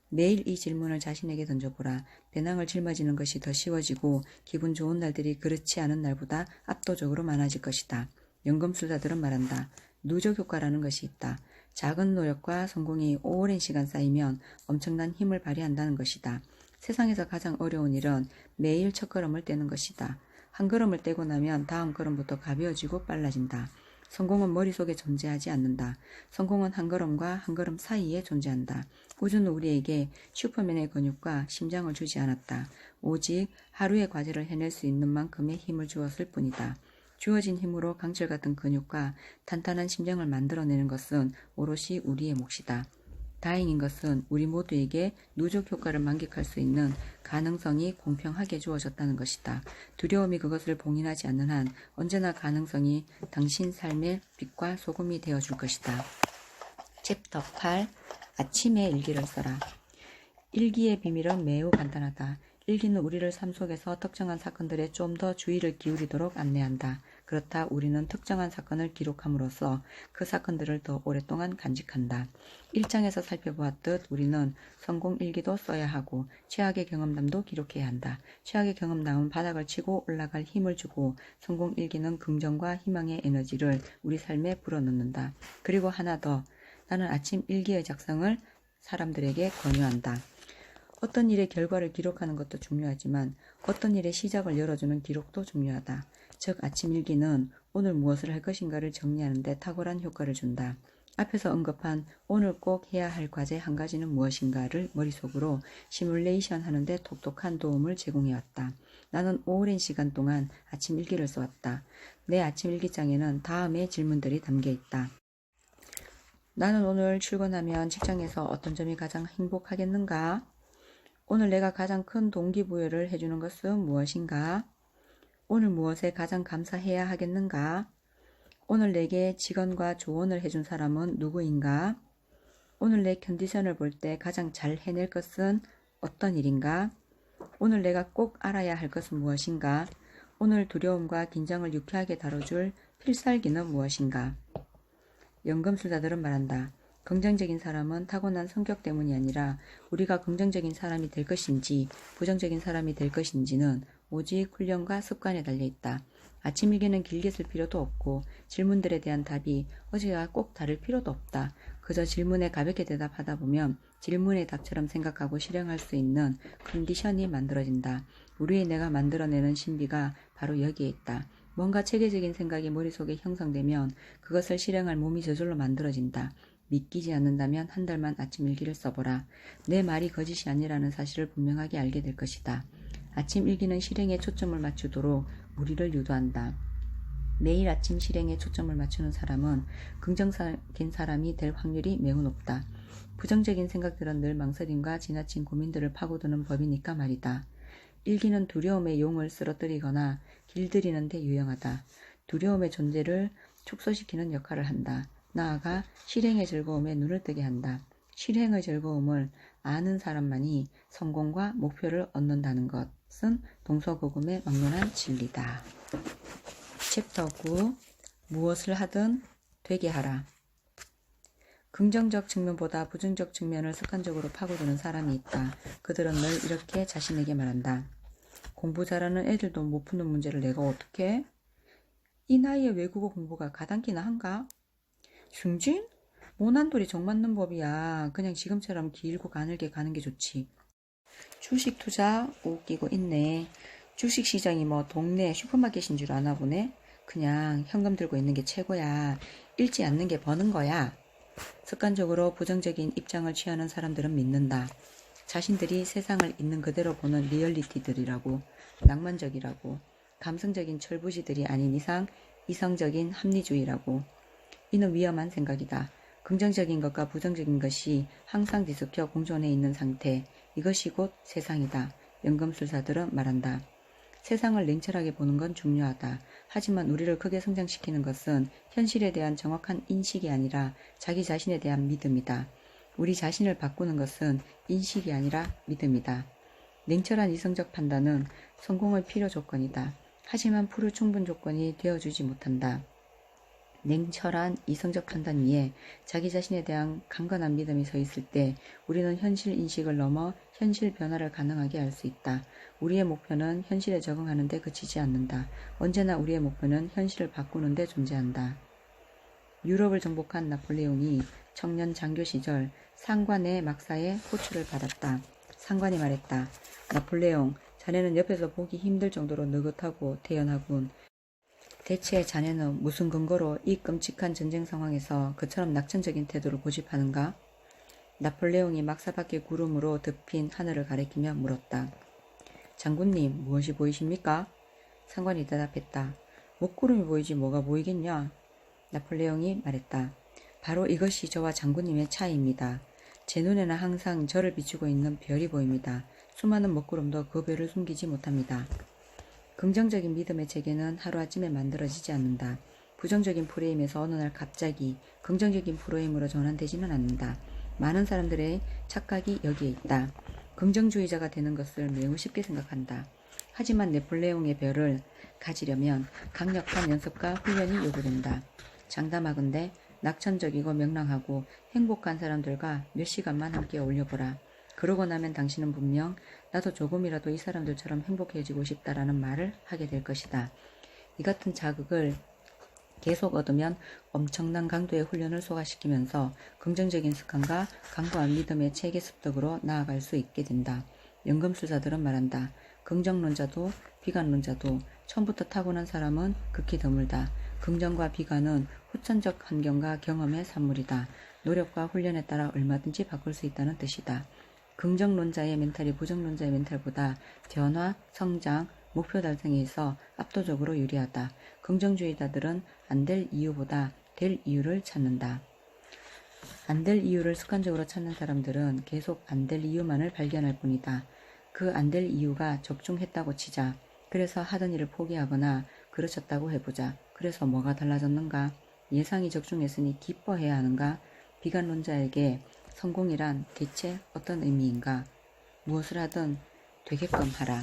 매일 이 질문을 자신에게 던져보라. 배낭을 짊어지는 것이 더 쉬워지고 기분 좋은 날들이 그렇지 않은 날보다 압도적으로 많아질 것이다. 연금술사들은 말한다. 누적 효과라는 것이 있다. 작은 노력과 성공이 오랜 시간 쌓이면 엄청난 힘을 발휘한다는 것이다. 세상에서 가장 어려운 일은 매일 첫걸음을 떼는 것이다. 한 걸음을 떼고 나면 다음 걸음부터 가벼워지고 빨라진다. 성공은 머릿속에 존재하지 않는다. 성공은 한 걸음과 한 걸음 사이에 존재한다. 우주는 우리에게 슈퍼맨의 근육과 심장을 주지 않았다. 오직 하루의 과제를 해낼 수 있는 만큼의 힘을 주었을 뿐이다. 주어진 힘으로 강철 같은 근육과 탄탄한 심장을 만들어내는 것은 오롯이 우리의 몫이다. 다행인 것은 우리 모두에게 누적 효과를 만끽할 수 있는 가능성이 공평하게 주어졌다는 것이다. 두려움이 그것을 봉인하지 않는 한 언제나 가능성이 당신 삶의 빛과 소금이 되어줄 것이다. 챕터 8. 아침에 일기를 써라. 일기의 비밀은 매우 간단하다. 일기는 우리를 삶 속에서 특정한 사건들에 좀 더 주의를 기울이도록 안내한다. 그렇다 우리는 특정한 사건을 기록함으로써 그 사건들을 더 오랫동안 간직한다. 1장에서 살펴보았듯 우리는 성공 일기도 써야 하고 최악의 경험담도 기록해야 한다. 최악의 경험담은 바닥을 치고 올라갈 힘을 주고 성공 일기는 긍정과 희망의 에너지를 우리 삶에 불어넣는다. 그리고 하나 더, 나는 아침 일기의 작성을 사람들에게 권유한다. 어떤 일의 결과를 기록하는 것도 중요하지만 어떤 일의 시작을 열어주는 기록도 중요하다. 즉 아침 일기는 오늘 무엇을 할 것인가를 정리하는 데 탁월한 효과를 준다. 앞에서 언급한 오늘 꼭 해야 할 과제 한 가지는 무엇인가를 머릿속으로 시뮬레이션 하는 데 독특한 도움을 제공해왔다. 나는 오랜 시간 동안 아침 일기를 써왔다. 내 아침 일기장에는 다음의 질문들이 담겨있다. 나는 오늘 출근하면 직장에서 어떤 점이 가장 행복하겠는가? 오늘 내가 가장 큰 동기부여를 해주는 것은 무엇인가? 오늘 무엇에 가장 감사해야 하겠는가? 오늘 내게 직원과 조언을 해준 사람은 누구인가? 오늘 내 컨디션을 볼 때 가장 잘 해낼 것은 어떤 일인가? 오늘 내가 꼭 알아야 할 것은 무엇인가? 오늘 두려움과 긴장을 유쾌하게 다뤄줄 필살기는 무엇인가? 연금술사들은 말한다. 긍정적인 사람은 타고난 성격 때문이 아니라 우리가 긍정적인 사람이 될 것인지 부정적인 사람이 될 것인지는 오직 훈련과 습관에 달려있다. 아침 일기는 길게 쓸 필요도 없고 질문들에 대한 답이 어제와 꼭 다를 필요도 없다. 그저 질문에 가볍게 대답하다 보면 질문의 답처럼 생각하고 실행할 수 있는 컨디션이 만들어진다. 우리의 뇌가 만들어내는 신비가 바로 여기에 있다. 뭔가 체계적인 생각이 머릿속에 형성되면 그것을 실행할 몸이 저절로 만들어진다. 믿기지 않는다면 한 달만 아침 일기를 써보라. 내 말이 거짓이 아니라는 사실을 분명하게 알게 될 것이다. 아침 일기는 실행에 초점을 맞추도록 우리를 유도한다. 매일 아침 실행에 초점을 맞추는 사람은 긍정적인 사람이 될 확률이 매우 높다. 부정적인 생각들은 늘 망설임과 지나친 고민들을 파고드는 법이니까 말이다. 일기는 두려움의 용을 쓰러뜨리거나 길들이는 데 유용하다. 두려움의 존재를 축소시키는 역할을 한다. 나아가 실행의 즐거움에 눈을 뜨게 한다. 실행의 즐거움을 아는 사람만이 성공과 목표를 얻는다는 것은 동서고금의 막론한 진리다. 챕터 9. 무엇을 하든 되게 하라. 긍정적 측면보다 부정적 측면을 습관적으로 파고드는 사람이 있다. 그들은 늘 이렇게 자신에게 말한다. 공부 잘하는 애들도 못 푸는 문제를 내가 어떻게 해? 이 나이에 외국어 공부가 가당키나 한가? 중진? 모난돌이 정 맞는 법이야. 그냥 지금처럼 길고 가늘게 가는 게 좋지. 주식 투자 웃기고 있네. 주식시장이 뭐 동네 슈퍼마켓인 줄 아나 보네. 그냥 현금 들고 있는 게 최고야. 잃지 않는 게 버는 거야. 습관적으로 부정적인 입장을 취하는 사람들은 믿는다. 자신들이 세상을 있는 그대로 보는 리얼리티들이라고, 낭만적이라고, 감성적인 철부지들이 아닌 이상 이성적인 합리주의라고. 이는 위험한 생각이다. 긍정적인 것과 부정적인 것이 항상 뒤섞여 공존해 있는 상태, 이것이 곧 세상이다. 연금술사들은 말한다. 세상을 냉철하게 보는 건 중요하다. 하지만 우리를 크게 성장시키는 것은 현실에 대한 정확한 인식이 아니라 자기 자신에 대한 믿음이다. 우리 자신을 바꾸는 것은 인식이 아니라 믿음이다. 냉철한 이성적 판단은 성공의 필요 조건이다. 하지만 불충분 조건이 되어주지 못한다. 냉철한 이성적 판단 위에 자기 자신에 대한 강건한 믿음이 서 있을 때 우리는 현실 인식을 넘어 현실 변화를 가능하게 할 수 있다. 우리의 목표는 현실에 적응하는 데 그치지 않는다. 언제나 우리의 목표는 현실을 바꾸는 데 존재한다. 유럽을 정복한 나폴레옹이 청년 장교 시절 상관의 막사에 호출을 받았다. 상관이 말했다. 나폴레옹, 자네는 옆에서 보기 힘들 정도로 느긋하고 태연하군. 대체 자네는 무슨 근거로 이 끔찍한 전쟁 상황에서 그처럼 낙천적인 태도를 고집하는가? 나폴레옹이 막사 밖의 구름으로 덮인 하늘을 가리키며 물었다. 장군님, 무엇이 보이십니까? 상관이 대답했다. 먹구름이 보이지 뭐가 보이겠냐? 나폴레옹이 말했다. 바로 이것이 저와 장군님의 차이입니다. 제 눈에는 항상 저를 비추고 있는 별이 보입니다. 수많은 먹구름도 그 별을 숨기지 못합니다. 긍정적인 믿음의 체계는 하루아침에 만들어지지 않는다. 부정적인 프레임에서 어느 날 갑자기 긍정적인 프레임으로 전환되지는 않는다. 많은 사람들의 착각이 여기에 있다. 긍정주의자가 되는 것을 매우 쉽게 생각한다. 하지만 나폴레옹의 별을 가지려면 강력한 연습과 훈련이 요구된다. 장담하건대 낙천적이고 명랑하고 행복한 사람들과 몇 시간만 함께 어울려보라. 그러고 나면 당신은 분명 나도 조금이라도 이 사람들처럼 행복해지고 싶다라는 말을 하게 될 것이다. 이 같은 자극을 계속 얻으면 엄청난 강도의 훈련을 소화시키면서 긍정적인 습관과 강고한 믿음의 체계 습득으로 나아갈 수 있게 된다. 연금술사들은 말한다. 긍정론자도 비관론자도 처음부터 타고난 사람은 극히 드물다. 긍정과 비관은 후천적 환경과 경험의 산물이다. 노력과 훈련에 따라 얼마든지 바꿀 수 있다는 뜻이다. 긍정론자의 멘탈이 부정론자의 멘탈보다 변화, 성장, 목표 달성에 있어 압도적으로 유리하다. 긍정주의자들은 안 될 이유보다 될 이유를 찾는다. 안 될 이유를 습관적으로 찾는 사람들은 계속 안 될 이유만을 발견할 뿐이다. 그 안 될 이유가 적중했다고 치자. 그래서 하던 일을 포기하거나 그르쳤다고 해보자. 그래서 뭐가 달라졌는가? 예상이 적중했으니 기뻐해야 하는가? 비관론자에게 성공이란 대체 어떤 의미인가? 무엇을 하든 되게끔 하라.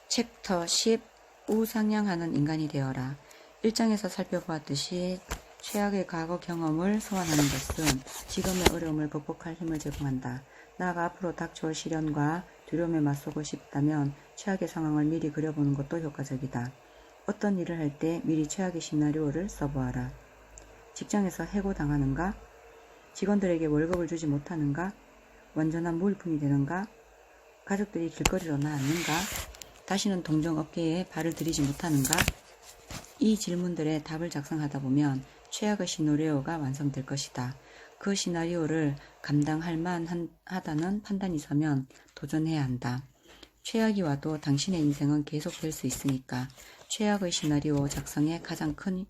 챕터 10. 우상향하는 인간이 되어라. 1장에서 살펴보았듯이 최악의 과거 경험을 소환하는 것은 지금의 어려움을 극복할 힘을 제공한다. 나아가 앞으로 닥쳐올 시련과 두려움에 맞서고 싶다면 최악의 상황을 미리 그려보는 것도 효과적이다. 어떤 일을 할 때 미리 최악의 시나리오를 써보아라. 직장에서 해고당하는가? 직원들에게 월급을 주지 못하는가? 완전한 무일푼이 되는가? 가족들이 길거리로 나앉는가? 다시는 동종업계에 발을 들이지 못하는가? 이 질문들의 답을 작성하다 보면 최악의 시나리오가 완성될 것이다. 그 시나리오를 감당할 만하다는 판단이 서면 도전해야 한다. 최악이 와도 당신의 인생은 계속될 수 있으니까. 최악의 시나리오 작성의 가장 큰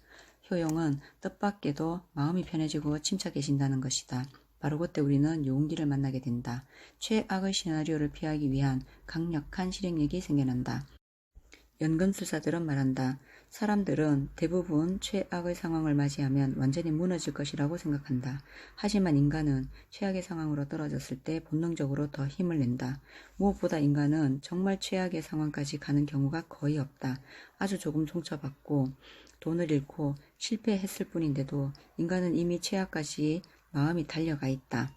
효용은 뜻밖에도 마음이 편해지고 침착해진다는 것이다. 바로 그때 우리는 용기를 만나게 된다. 최악의 시나리오를 피하기 위한 강력한 실행력이 생겨난다. 연금술사들은 말한다. 사람들은 대부분 최악의 상황을 맞이하면 완전히 무너질 것이라고 생각한다. 하지만 인간은 최악의 상황으로 떨어졌을 때 본능적으로 더 힘을 낸다. 무엇보다 인간은 정말 최악의 상황까지 가는 경우가 거의 없다. 아주 조금 상처받고 돈을 잃고 실패했을 뿐인데도 인간은 이미 최악까지 마음이 달려가 있다.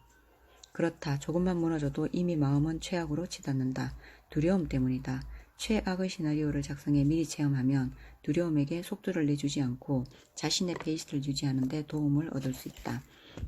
그렇다. 조금만 무너져도 이미 마음은 최악으로 치닫는다. 두려움 때문이다. 최악의 시나리오를 작성해 미리 체험하면 두려움에게 속도를 내주지 않고 자신의 페이스를 유지하는 데 도움을 얻을 수 있다.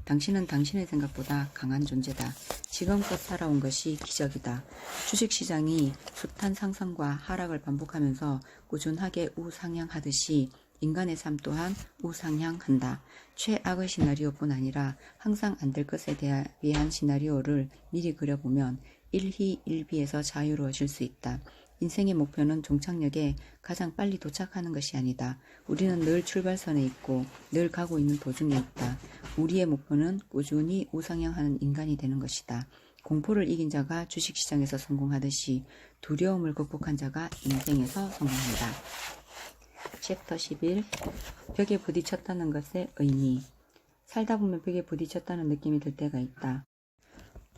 당신은 당신의 생각보다 강한 존재다. 지금껏 살아온 것이 기적이다. 주식시장이 숱한 상승과 하락을 반복하면서 꾸준하게 우상향하듯이 인간의 삶 또한 우상향한다. 최악의 시나리오뿐 아니라 항상 안 될 것에 대한 시나리오를 미리 그려보면 일희일비에서 자유로워질 수 있다. 인생의 목표는 종착역에 가장 빨리 도착하는 것이 아니다. 우리는 늘 출발선에 있고 늘 가고 있는 도중에 있다. 우리의 목표는 꾸준히 우상향하는 인간이 되는 것이다. 공포를 이긴 자가 주식시장에서 성공하듯이 두려움을 극복한 자가 인생에서 성공한다. 챕터 11 벽에 부딪혔다는 것의 의미. 살다 보면 벽에 부딪혔다는 느낌이 들 때가 있다.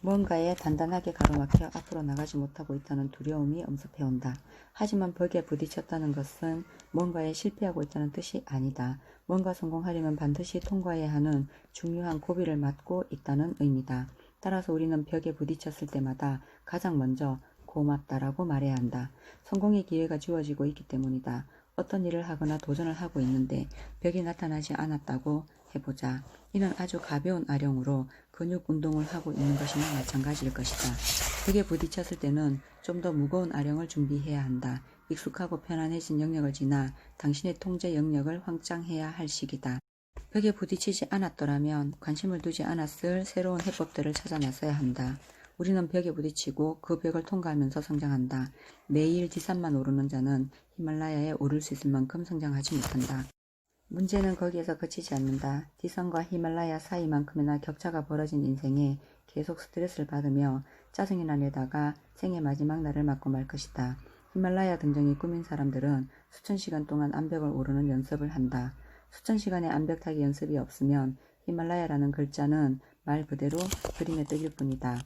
무언가에 단단하게 가로막혀 앞으로 나가지 못하고 있다는 두려움이 엄습해온다. 하지만 벽에 부딪혔다는 것은 뭔가에 실패하고 있다는 뜻이 아니다. 뭔가 성공하려면 반드시 통과해야 하는 중요한 고비를 맞고 있다는 의미다. 따라서 우리는 벽에 부딪혔을 때마다 가장 먼저 고맙다라고 말해야 한다. 성공의 기회가 주어지고 있기 때문이다. 어떤 일을 하거나 도전을 하고 있는데 벽이 나타나지 않았다고 해보자. 이는 아주 가벼운 아령으로 근육 운동을 하고 있는 것이나 마찬가지일 것이다. 벽에 부딪혔을 때는 좀 더 무거운 아령을 준비해야 한다. 익숙하고 편안해진 영역을 지나 당신의 통제 영역을 확장해야 할 시기다. 벽에 부딪히지 않았더라면 관심을 두지 않았을 새로운 해법들을 찾아 나서야 한다. 우리는 벽에 부딪히고 그 벽을 통과하면서 성장한다. 매일 뒷산만 오르는 자는 히말라야에 오를 수 있을 만큼 성장하지 못한다. 문제는 거기에서 그치지 않는다. 뒷산과 히말라야 사이만큼이나 격차가 벌어진 인생에 계속 스트레스를 받으며 짜증이 나려다가 생의 마지막 날을 맞고 말 것이다. 히말라야 등정이 꾸민 사람들은 수천 시간 동안 암벽을 오르는 연습을 한다. 수천 시간의 암벽 타기 연습이 없으면 히말라야라는 글자는 말 그대로 그림의 떡일 뿐이다.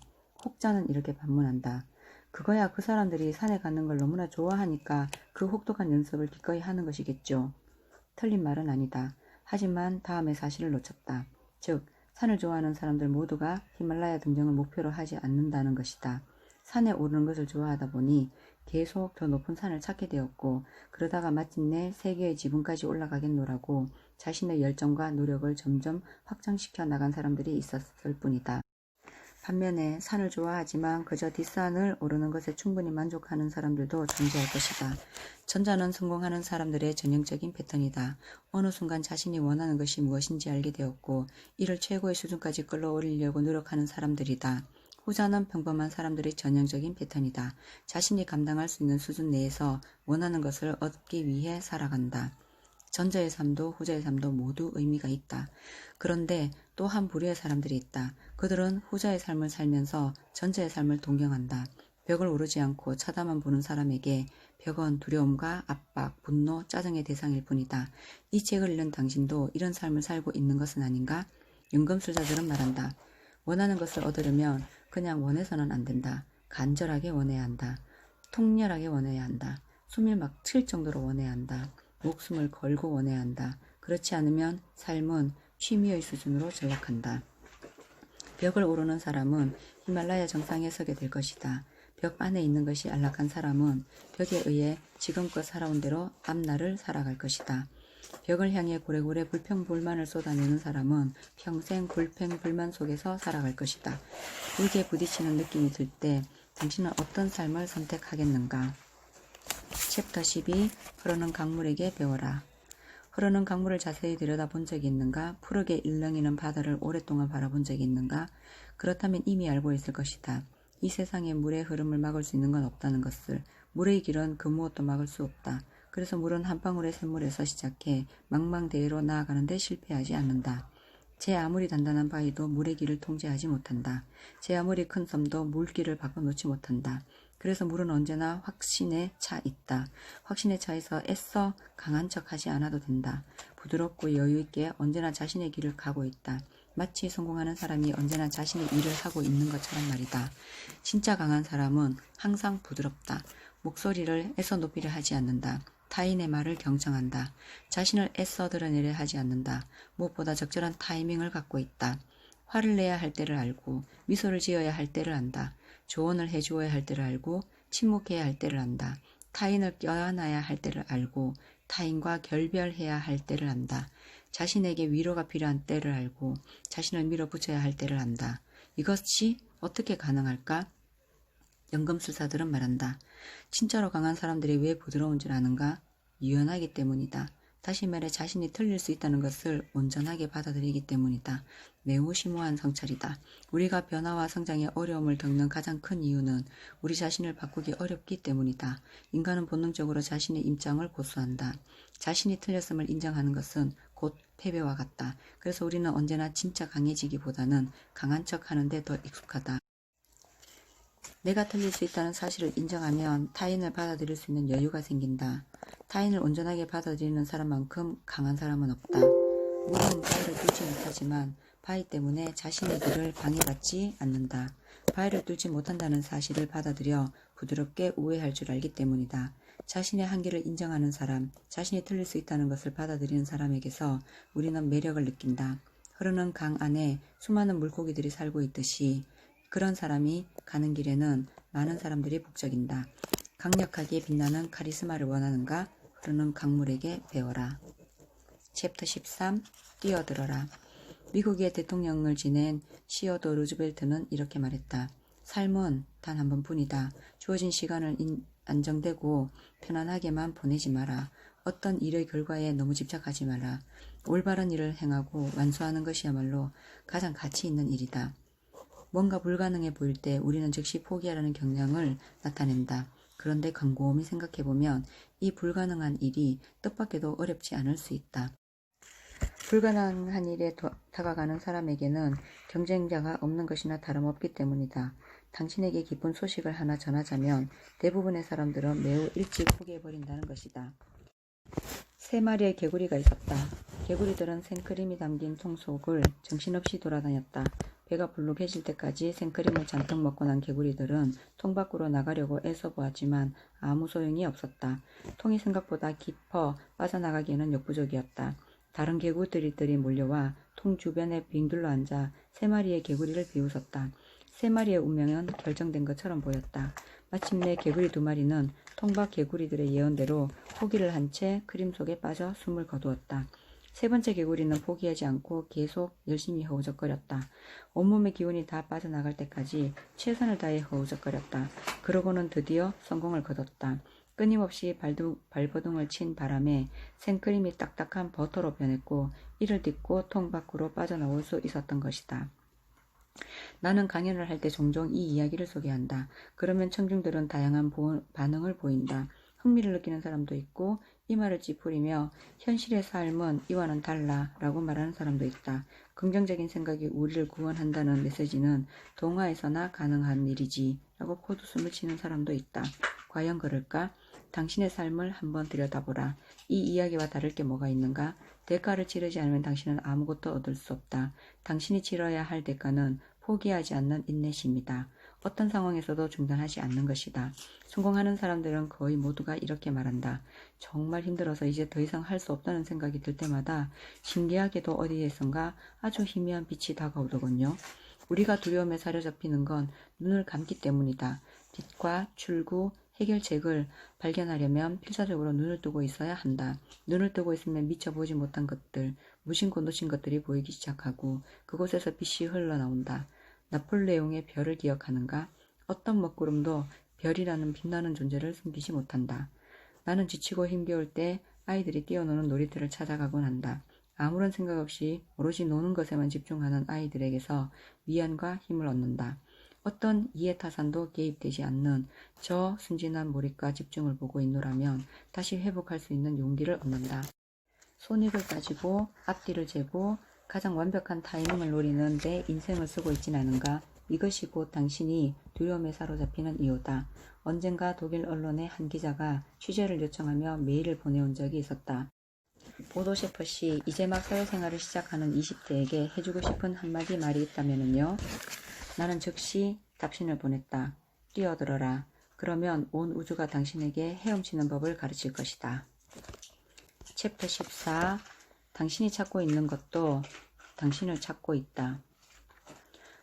혹자는 이렇게 반문한다. 그거야 그 사람들이 산에 가는 걸 너무나 좋아하니까 그 혹독한 연습을 기꺼이 하는 것이겠죠. 틀린 말은 아니다. 하지만 다음의 사실을 놓쳤다. 즉, 산을 좋아하는 사람들 모두가 히말라야 등정을 목표로 하지 않는다는 것이다. 산에 오르는 것을 좋아하다 보니 계속 더 높은 산을 찾게 되었고 그러다가 마침내 세계의 지붕까지 올라가겠노라고 자신의 열정과 노력을 점점 확장시켜 나간 사람들이 있었을 뿐이다. 반면에 산을 좋아하지만 그저 뒷산을 오르는 것에 충분히 만족하는 사람들도 존재할 것이다. 전자는 성공하는 사람들의 전형적인 패턴이다. 어느 순간 자신이 원하는 것이 무엇인지 알게 되었고 이를 최고의 수준까지 끌어올리려고 노력하는 사람들이다. 후자는 평범한 사람들의 전형적인 패턴이다. 자신이 감당할 수 있는 수준 내에서 원하는 것을 얻기 위해 살아간다. 전자의 삶도 후자의 삶도 모두 의미가 있다. 그런데 또 한 부류의 사람들이 있다. 그들은 후자의 삶을 살면서 전자의 삶을 동경한다. 벽을 오르지 않고 쳐다만 보는 사람에게 벽은 두려움과 압박, 분노, 짜증의 대상일 뿐이다. 이 책을 읽는 당신도 이런 삶을 살고 있는 것은 아닌가? 연금술사들은 말한다. 원하는 것을 얻으려면 그냥 원해서는 안 된다. 간절하게 원해야 한다. 통렬하게 원해야 한다. 숨을 막 칠 정도로 원해야 한다. 목숨을 걸고 원해야 한다. 그렇지 않으면 삶은 취미의 수준으로 전락한다. 벽을 오르는 사람은 히말라야 정상에 서게 될 것이다. 벽 안에 있는 것이 안락한 사람은 벽에 의해 지금껏 살아온 대로 앞날을 살아갈 것이다. 벽을 향해 고래고래 불평불만을 쏟아내는 사람은 평생 불평불만 속에서 살아갈 것이다. 벽에 부딪히는 느낌이 들 때 당신은 어떤 삶을 선택하겠는가? 챕터 12 흐르는 강물에게 배워라. 흐르는 강물을 자세히 들여다본 적이 있는가? 푸르게 일렁이는 바다를 오랫동안 바라본 적이 있는가? 그렇다면 이미 알고 있을 것이다. 이 세상에 물의 흐름을 막을 수 있는 건 없다는 것을. 물의 길은 그 무엇도 막을 수 없다. 그래서 물은 한 방울의 샘물에서 시작해 망망대해로 나아가는 데 실패하지 않는다. 제 아무리 단단한 바위도 물의 길을 통제하지 못한다. 제 아무리 큰 섬도 물길을 바꿔놓지 못한다. 그래서 물은 언제나 확신에 차 있다. 확신에 차에서 애써 강한 척하지 않아도 된다. 부드럽고 여유있게 언제나 자신의 길을 가고 있다. 마치 성공하는 사람이 언제나 자신의 일을 하고 있는 것처럼 말이다. 진짜 강한 사람은 항상 부드럽다. 목소리를 애써 높이려 하지 않는다. 타인의 말을 경청한다. 자신을 애써 드러내려 하지 않는다. 무엇보다 적절한 타이밍을 갖고 있다. 화를 내야 할 때를 알고 미소를 지어야 할 때를 안다. 조언을 해주어야 할 때를 알고 침묵해야 할 때를 안다. 타인을 껴안아야 할 때를 알고 타인과 결별해야 할 때를 안다. 자신에게 위로가 필요한 때를 알고 자신을 밀어붙여야 할 때를 안다. 이것이 어떻게 가능할까? 연금술사들은 말한다. 진짜로 강한 사람들이 왜 부드러운 줄 아는가? 유연하기 때문이다. 다시 말해 자신이 틀릴 수 있다는 것을 온전하게 받아들이기 때문이다. 매우 심오한 성찰이다. 우리가 변화와 성장의 어려움을 겪는 가장 큰 이유는 우리 자신을 바꾸기 어렵기 때문이다. 인간은 본능적으로 자신의 임장을 고수한다. 자신이 틀렸음을 인정하는 것은 곧 패배와 같다. 그래서 우리는 언제나 진짜 강해지기보다는 강한 척 하는데 더 익숙하다. 내가 틀릴 수 있다는 사실을 인정하면 타인을 받아들일 수 있는 여유가 생긴다. 타인을 온전하게 받아들이는 사람만큼 강한 사람은 없다. 물은 바위를 뚫지 못하지만 바위 때문에 자신의 길을 방해받지 않는다. 바위를 뚫지 못한다는 사실을 받아들여 부드럽게 우회할 줄 알기 때문이다. 자신의 한계를 인정하는 사람, 자신이 틀릴 수 있다는 것을 받아들이는 사람에게서 우리는 매력을 느낀다. 흐르는 강 안에 수많은 물고기들이 살고 있듯이 그런 사람이 가는 길에는 많은 사람들이 북적인다. 강력하게 빛나는 카리스마를 원하는가? 흐르는 강물에게 배워라. 챕터 13. 뛰어들어라. 미국의 대통령을 지낸 시어도 루즈벨트는 이렇게 말했다. 삶은 단 한 번뿐이다. 주어진 시간을 안정되고 편안하게만 보내지 마라. 어떤 일의 결과에 너무 집착하지 마라. 올바른 일을 행하고 완수하는 것이야말로 가장 가치 있는 일이다. 뭔가 불가능해 보일 때 우리는 즉시 포기하라는 경향을 나타낸다. 그런데 곰곰이 생각해보면 이 불가능한 일이 뜻밖에도 어렵지 않을 수 있다. 불가능한 일에 다가가는 사람에게는 경쟁자가 없는 것이나 다름없기 때문이다. 당신에게 기쁜 소식을 하나 전하자면 대부분의 사람들은 매우 일찍 포기해버린다는 것이다. 3마리의 개구리가 있었다. 개구리들은 생크림이 담긴 통 속을 정신없이 돌아다녔다. 배가 불룩해질 때까지 생크림을 잔뜩 먹고 난 개구리들은 통 밖으로 나가려고 애써 보았지만 아무 소용이 없었다. 통이 생각보다 깊어 빠져나가기에는 역부족이었다. 다른 개구리들이 몰려와 통 주변에 빙 둘러 앉아 3마리의 개구리를 비웃었다. 3마리의 운명은 결정된 것처럼 보였다. 마침내 개구리 2마리는 통 밖 개구리들의 예언대로 포기를 한 채 크림 속에 빠져 숨을 거두었다. 3번째 개구리는 포기하지 않고 계속 열심히 허우적거렸다. 온몸의 기운이 다 빠져나갈 때까지 최선을 다해 허우적거렸다. 그러고는 드디어 성공을 거뒀다. 끊임없이 발버둥을 친 바람에 생크림이 딱딱한 버터로 변했고 이를 딛고 통 밖으로 빠져나올 수 있었던 것이다. 나는 강연을 할 때 종종 이 이야기를 소개한다. 그러면 청중들은 다양한 반응을 보인다. 흥미를 느끼는 사람도 있고 이마를 찌푸리며 현실의 삶은 이와는 달라 라고 말하는 사람도 있다. 긍정적인 생각이 우리를 구원한다는 메시지는 동화에서나 가능한 일이지 라고 코웃음을 치는 사람도 있다. 과연 그럴까? 당신의 삶을 한번 들여다보라. 이 이야기와 다를 게 뭐가 있는가? 대가를 치르지 않으면 당신은 아무것도 얻을 수 없다. 당신이 치러야 할 대가는 포기하지 않는 인내심이다. 어떤 상황에서도 중단하지 않는 것이다. 성공하는 사람들은 거의 모두가 이렇게 말한다. 정말 힘들어서 이제 더 이상 할 수 없다는 생각이 들 때마다 신기하게도 어디에선가 아주 희미한 빛이 다가오더군요. 우리가 두려움에 사로잡히는 건 눈을 감기 때문이다. 빛과 출구, 해결책을 발견하려면 필사적으로 눈을 뜨고 있어야 한다. 눈을 뜨고 있으면 미처 보지 못한 것들, 무심코 놓친 것들이 보이기 시작하고 그곳에서 빛이 흘러나온다. 나폴레옹의 별을 기억하는가? 어떤 먹구름도 별이라는 빛나는 존재를 숨기지 못한다. 나는 지치고 힘겨울 때 아이들이 뛰어노는 놀이터를 찾아가곤 한다. 아무런 생각 없이 오롯이 노는 것에만 집중하는 아이들에게서 위안과 힘을 얻는다. 어떤 이해타산도 개입되지 않는 저 순진한 몰입과 집중을 보고 있노라면 다시 회복할 수 있는 용기를 얻는다. 손익을 따지고 앞뒤를 재고 가장 완벽한 타이밍을 노리는 내 인생을 쓰고 있진 않은가? 이것이 곧 당신이 두려움에 사로잡히는 이유다. 언젠가 독일 언론의 한 기자가 취재를 요청하며 메일을 보내온 적이 있었다. 보도 셰퍼씨, 이제 막 사회생활을 시작하는 20대에게 해주고 싶은 한마디 말이 있다면요. 나는 즉시 답신을 보냈다. 뛰어들어라. 그러면 온 우주가 당신에게 헤엄치는 법을 가르칠 것이다. 챕터 14. 당신이 찾고 있는 것도 당신을 찾고 있다.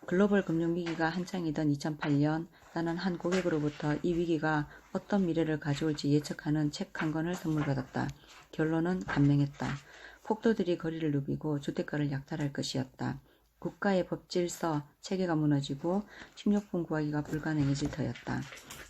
글로벌 금융위기가 한창이던 2008년 나는 한 고객으로부터 이 위기가 어떤 미래를 가져올지 예측하는 책 한 권을 선물 받았다. 결론은 간명했다. 폭도들이 거리를 누비고 주택가를 약탈할 것이었다. 국가의 법질서 체계가 무너지고 식료품 구하기가 불가능해질 터였다.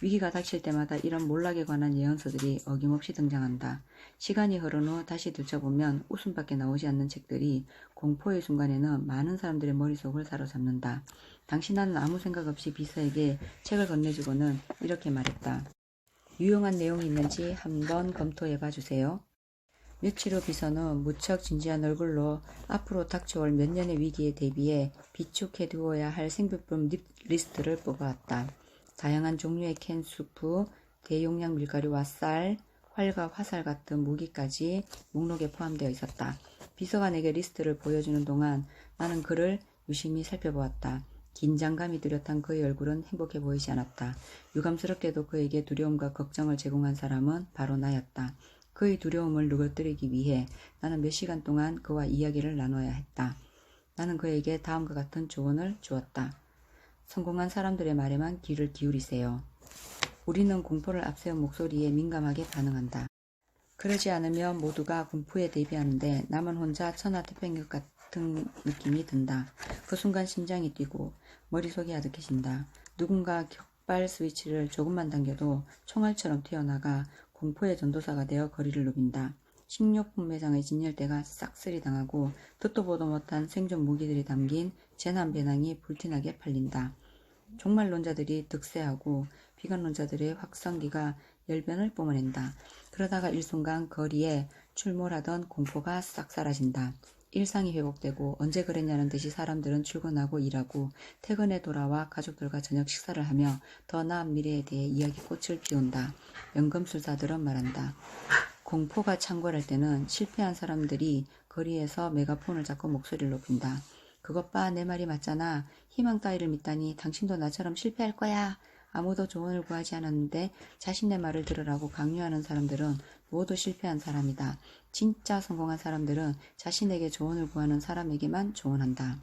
위기가 닥칠 때마다 이런 몰락에 관한 예언서들이 어김없이 등장한다. 시간이 흐른 후 다시 들춰보면 웃음밖에 나오지 않는 책들이 공포의 순간에는 많은 사람들의 머릿속을 사로잡는다. 당신은 아무 생각 없이 비서에게 책을 건네주고는 이렇게 말했다. 유용한 내용이 있는지 한번 검토해봐 주세요. 며칠 후 비서는 무척 진지한 얼굴로 앞으로 닥쳐올 몇 년의 위기에 대비해 비축해두어야 할 생필품 리스트를 뽑아왔다. 다양한 종류의 캔 수프, 대용량 밀가루와 쌀, 활과 화살 같은 무기까지 목록에 포함되어 있었다. 비서가 내게 리스트를 보여주는 동안 나는 그를 유심히 살펴보았다. 긴장감이 뚜렷한 그의 얼굴은 행복해 보이지 않았다. 유감스럽게도 그에게 두려움과 걱정을 제공한 사람은 바로 나였다. 그의 두려움을 누그러뜨리기 위해 나는 몇 시간 동안 그와 이야기를 나눠야 했다. 나는 그에게 다음과 같은 조언을 주었다. 성공한 사람들의 말에만 귀를 기울이세요. 우리는 공포를 앞세운 목소리에 민감하게 반응한다. 그러지 않으면 모두가 공포에 대비하는데 남은 혼자 천하태평양 같은 느낌이 든다. 그 순간 심장이 뛰고 머릿속이 아득해진다. 누군가 격발 스위치를 조금만 당겨도 총알처럼 튀어나가 공포의 전도사가 되어 거리를 누빈다. 식료품 매장의 진열대가 싹쓸이 당하고 듣도 보도 못한 생존 무기들이 담긴 재난 배낭이 불티나게 팔린다. 종말론자들이 득세하고 비관론자들의 확성기가 열변을 뿜어낸다. 그러다가 일순간 거리에 출몰하던 공포가 싹 사라진다. 일상이 회복되고 언제 그랬냐는 듯이 사람들은 출근하고 일하고 퇴근에 돌아와 가족들과 저녁 식사를 하며 더 나은 미래에 대해 이야기꽃을 피운다. 연금술사들은 말한다. 공포가 창궐할 때는 실패한 사람들이 거리에서 메가폰을 잡고 목소리를 높인다. 그것 봐, 내 말이 맞잖아. 희망 따위를 믿다니 당신도 나처럼 실패할 거야. 아무도 조언을 구하지 않았는데 자신의 말을 들으라고 강요하는 사람들은 모두 실패한 사람이다. 진짜 성공한 사람들은 자신에게 조언을 구하는 사람에게만 조언한다.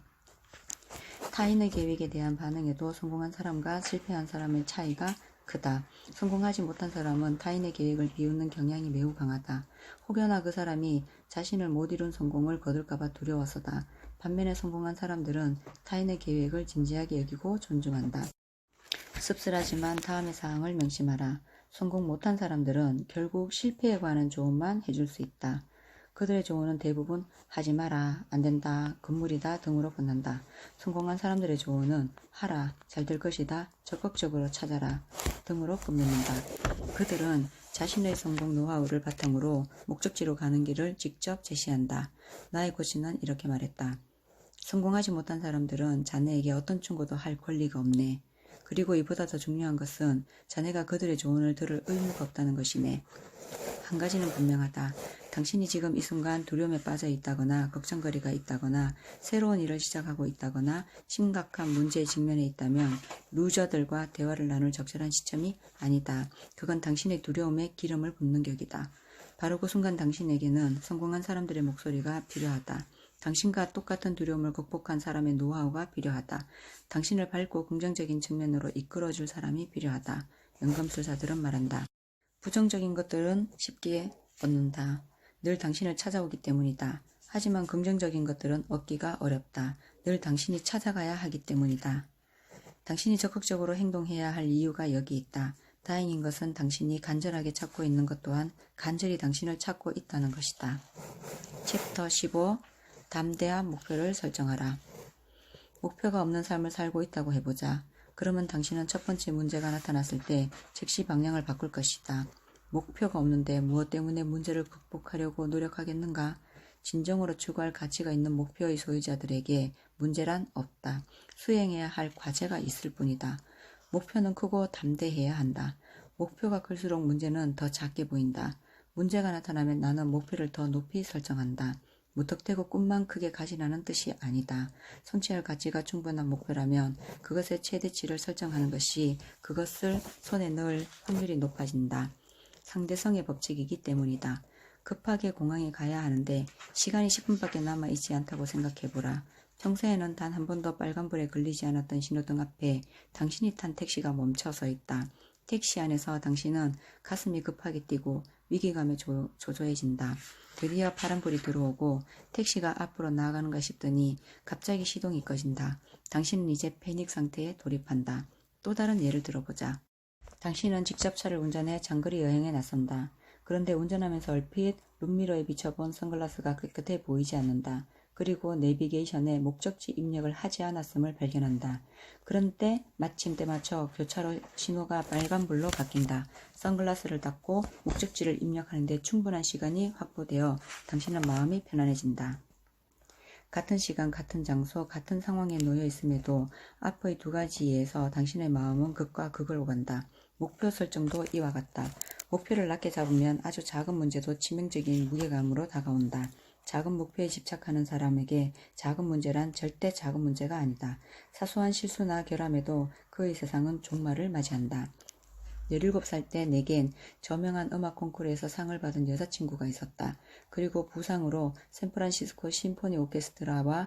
타인의 계획에 대한 반응에도 성공한 사람과 실패한 사람의 차이가 크다. 성공하지 못한 사람은 타인의 계획을 비웃는 경향이 매우 강하다. 혹여나 그 사람이 자신을 못 이룬 성공을 거둘까봐 두려워서다. 반면에 성공한 사람들은 타인의 계획을 진지하게 여기고 존중한다. 씁쓸하지만 다음의 사항을 명심하라. 성공 못한 사람들은 결국 실패에 관한 조언만 해줄 수 있다. 그들의 조언은 대부분 하지 마라, 안 된다, 금물이다 등으로 끝난다. 성공한 사람들의 조언은 하라, 잘 될 것이다, 적극적으로 찾아라 등으로 끝맺는다. 그들은 자신의 성공 노하우를 바탕으로 목적지로 가는 길을 직접 제시한다. 나의 코치는 이렇게 말했다. 성공하지 못한 사람들은 자네에게 어떤 충고도 할 권리가 없네. 그리고 이보다 더 중요한 것은 자네가 그들의 조언을 들을 의무가 없다는 것이네. 한 가지는 분명하다. 당신이 지금 이 순간 두려움에 빠져 있다거나 걱정거리가 있다거나 새로운 일을 시작하고 있다거나 심각한 문제에 직면해 있다면 루저들과 대화를 나눌 적절한 시점이 아니다. 그건 당신의 두려움에 기름을 붓는 격이다. 바로 그 순간 당신에게는 성공한 사람들의 목소리가 필요하다. 당신과 똑같은 두려움을 극복한 사람의 노하우가 필요하다. 당신을 밝고 긍정적인 측면으로 이끌어줄 사람이 필요하다. 연금술사들은 말한다. 부정적인 것들은 쉽게 얻는다. 늘 당신을 찾아오기 때문이다. 하지만 긍정적인 것들은 얻기가 어렵다. 늘 당신이 찾아가야 하기 때문이다. 당신이 적극적으로 행동해야 할 이유가 여기 있다. 다행인 것은 당신이 간절하게 찾고 있는 것 또한 간절히 당신을 찾고 있다는 것이다. 챕터 15. 담대한 목표를 설정하라. 목표가 없는 삶을 살고 있다고 해보자. 그러면 당신은 첫 번째 문제가 나타났을 때 즉시 방향을 바꿀 것이다. 목표가 없는데 무엇 때문에 문제를 극복하려고 노력하겠는가? 진정으로 추구할 가치가 있는 목표의 소유자들에게 문제란 없다. 수행해야 할 과제가 있을 뿐이다. 목표는 크고 담대해야 한다. 목표가 클수록 문제는 더 작게 보인다. 문제가 나타나면 나는 목표를 더 높이 설정한다. 무턱대고 꿈만 크게 가지라는 뜻이 아니다. 성취할 가치가 충분한 목표라면 그것의 최대치를 설정하는 것이 그것을 손에 넣을 확률이 높아진다. 상대성의 법칙이기 때문이다. 급하게 공항에 가야 하는데 시간이 10분밖에 남아있지 않다고 생각해보라. 평소에는 단 한 번도 빨간불에 걸리지 않았던 신호등 앞에 당신이 탄 택시가 멈춰서 있다. 택시 안에서 당신은 가슴이 급하게 뛰고 위기감에 조조해진다. 드디어 파란불이 들어오고 택시가 앞으로 나아가는가 싶더니 갑자기 시동이 꺼진다. 당신은 이제 패닉 상태에 돌입한다. 또 다른 예를 들어보자. 당신은 직접차를 운전해 장거리 여행에 나선다. 그런데 운전하면서 얼핏 룸미러에 비춰본 선글라스가 깨끗해 보이지 않는다. 그리고 내비게이션에 목적지 입력을 하지 않았음을 발견한다. 그런데 마침 때맞춰 교차로 신호가 빨간불로 바뀐다. 선글라스를 닦고 목적지를 입력하는데 충분한 시간이 확보되어 당신은 마음이 편안해진다. 같은 시간, 같은 장소, 같은 상황에 놓여 있음에도 앞의 두 가지 예에서 당신의 마음은 극과 극을 오간다. 목표 설정도 이와 같다. 목표를 낮게 잡으면 아주 작은 문제도 치명적인 무게감으로 다가온다. 작은 목표에 집착하는 사람에게 작은 문제란 절대 작은 문제가 아니다. 사소한 실수나 결함에도 그의 세상은 종말을 맞이한다. 17살 때 내겐 저명한 음악 콩쿠르에서 상을 받은 여자친구가 있었다. 그리고 부상으로 샌프란시스코 심포니 오케스트라와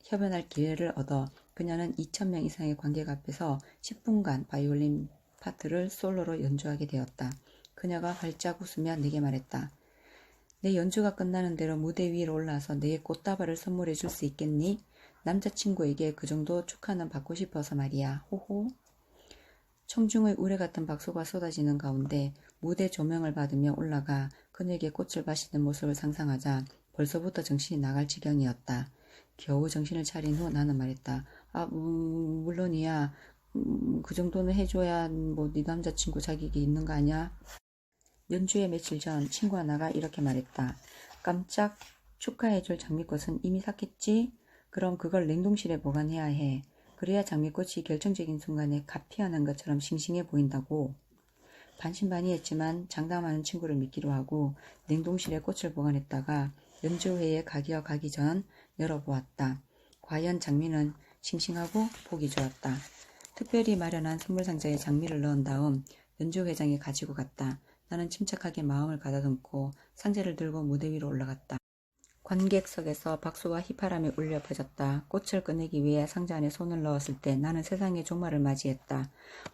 협연할 기회를 얻어 그녀는 2,000명 이상의 관객 앞에서 10분간 바이올린 파트를 솔로로 연주하게 되었다. 그녀가 활짝 웃으며 내게 말했다. 내 연주가 끝나는 대로 무대 위로 올라와서 내게 꽃다발을 선물해 줄 수 있겠니? 남자친구에게 그 정도 축하는 받고 싶어서 말이야. 호호. 청중의 우레 같은 박수가 쏟아지는 가운데 무대 조명을 받으며 올라가 그녀에게 꽃을 마시는 모습을 상상하자 벌써부터 정신이 나갈 지경이었다. 겨우 정신을 차린 후 나는 말했다. 물론이야. 그 정도는 해줘야 네 남자친구 자격이 있는 거 아니야? 연주의 며칠 전 친구 하나가 이렇게 말했다. 깜짝 축하해줄 장미꽃은 이미 샀겠지? 그럼 그걸 냉동실에 보관해야 해. 그래야 장미꽃이 결정적인 순간에 갓 피어난 것처럼 싱싱해 보인다고. 반신반의했지만 장담하는 친구를 믿기로 하고 냉동실에 꽃을 보관했다가 연주회에 가기 전 열어보았다. 과연 장미는 싱싱하고 보기 좋았다. 특별히 마련한 선물 상자에 장미를 넣은 다음 연주회장에 가지고 갔다. 나는 침착하게 마음을 가다듬고 상자를 들고 무대 위로 올라갔다. 관객석에서 박수와 휘파람이 울려 퍼졌다. 꽃을 꺼내기 위해 상자 안에 손을 넣었을 때 나는 세상의 종말을 맞이했다.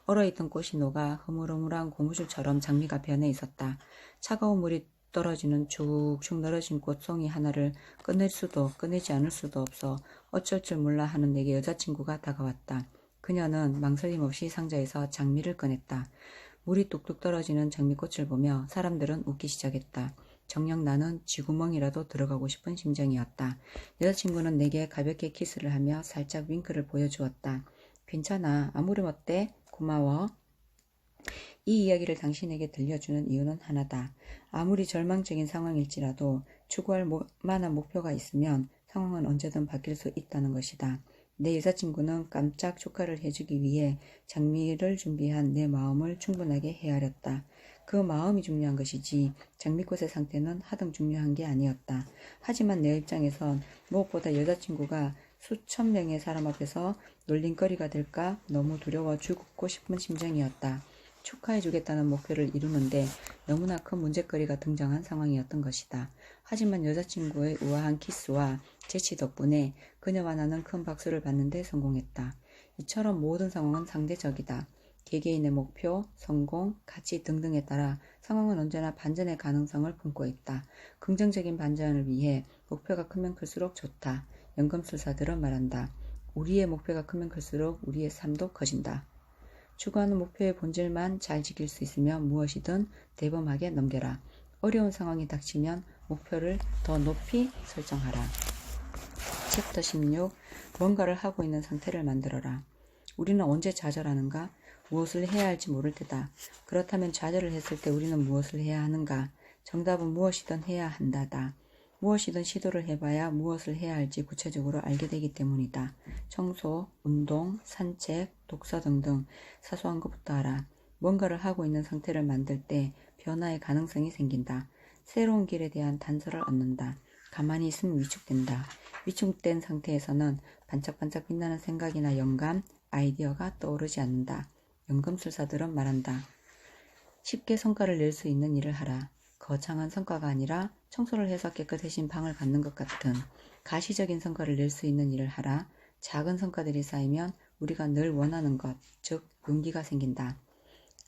얼어있던 꽃이 녹아 흐물흐물한 고무줄처럼 장미가 변해 있었다. 차가운 물이 떨어지는 축축 늘어진 꽃송이 하나를 꺼낼 수도 꺼내지 않을 수도 없어 어쩔 줄 몰라 하는 내게 여자친구가 다가왔다. 그녀는 망설임 없이 상자에서 장미를 꺼냈다. 물이 뚝뚝 떨어지는 장미꽃을 보며 사람들은 웃기 시작했다. 정녕 나는 쥐구멍이라도 들어가고 싶은 심정이었다. 여자친구는 내게 가볍게 키스를 하며 살짝 윙크를 보여주었다. 괜찮아. 아무렴 어때? 고마워. 이 이야기를 당신에게 들려주는 이유는 하나다. 아무리 절망적인 상황일지라도 추구할 만한 목표가 있으면 상황은 언제든 바뀔 수 있다는 것이다. 내 여자친구는 깜짝 축하를 해주기 위해 장미를 준비한 내 마음을 충분하게 헤아렸다. 그 마음이 중요한 것이지 장미꽃의 상태는 하등 중요한 게 아니었다. 하지만 내 입장에선 무엇보다 여자친구가 수천 명의 사람 앞에서 놀림거리가 될까 너무 두려워 죽고 싶은 심정이었다. 축하해주겠다는 목표를 이루는데 너무나 큰 문제거리가 등장한 상황이었던 것이다. 하지만 여자친구의 우아한 키스와 재치 덕분에 그녀와 나는 큰 박수를 받는 데 성공했다. 이처럼 모든 상황은 상대적이다. 개개인의 목표, 성공, 가치 등등에 따라 상황은 언제나 반전의 가능성을 품고 있다. 긍정적인 반전을 위해 목표가 크면 클수록 좋다. 연금술사들은 말한다. 우리의 목표가 크면 클수록 우리의 삶도 커진다. 추구하는 목표의 본질만 잘 지킬 수 있으면 무엇이든 대범하게 넘겨라. 어려운 상황이 닥치면 목표를 더 높이 설정하라. 챕터 16. 뭔가를 하고 있는 상태를 만들어라. 우리는 언제 좌절하는가? 무엇을 해야 할지 모를 때다. 그렇다면 좌절을 했을 때 우리는 무엇을 해야 하는가? 정답은 무엇이든 해야 한다다. 무엇이든 시도를 해봐야 무엇을 해야 할지 구체적으로 알게 되기 때문이다. 청소, 운동, 산책, 독서 등등 사소한 것부터 하라. 뭔가를 하고 있는 상태를 만들 때 변화의 가능성이 생긴다. 새로운 길에 대한 단서를 얻는다. 가만히 있으면 위축된다. 위축된 상태에서는 반짝반짝 빛나는 생각이나 영감, 아이디어가 떠오르지 않는다. 연금술사들은 말한다. 쉽게 성과를 낼 수 있는 일을 하라. 거창한 성과가 아니라 청소를 해서 깨끗해진 방을 갖는 것 같은 가시적인 성과를 낼 수 있는 일을 하라. 작은 성과들이 쌓이면 우리가 늘 원하는 것, 즉 용기가 생긴다.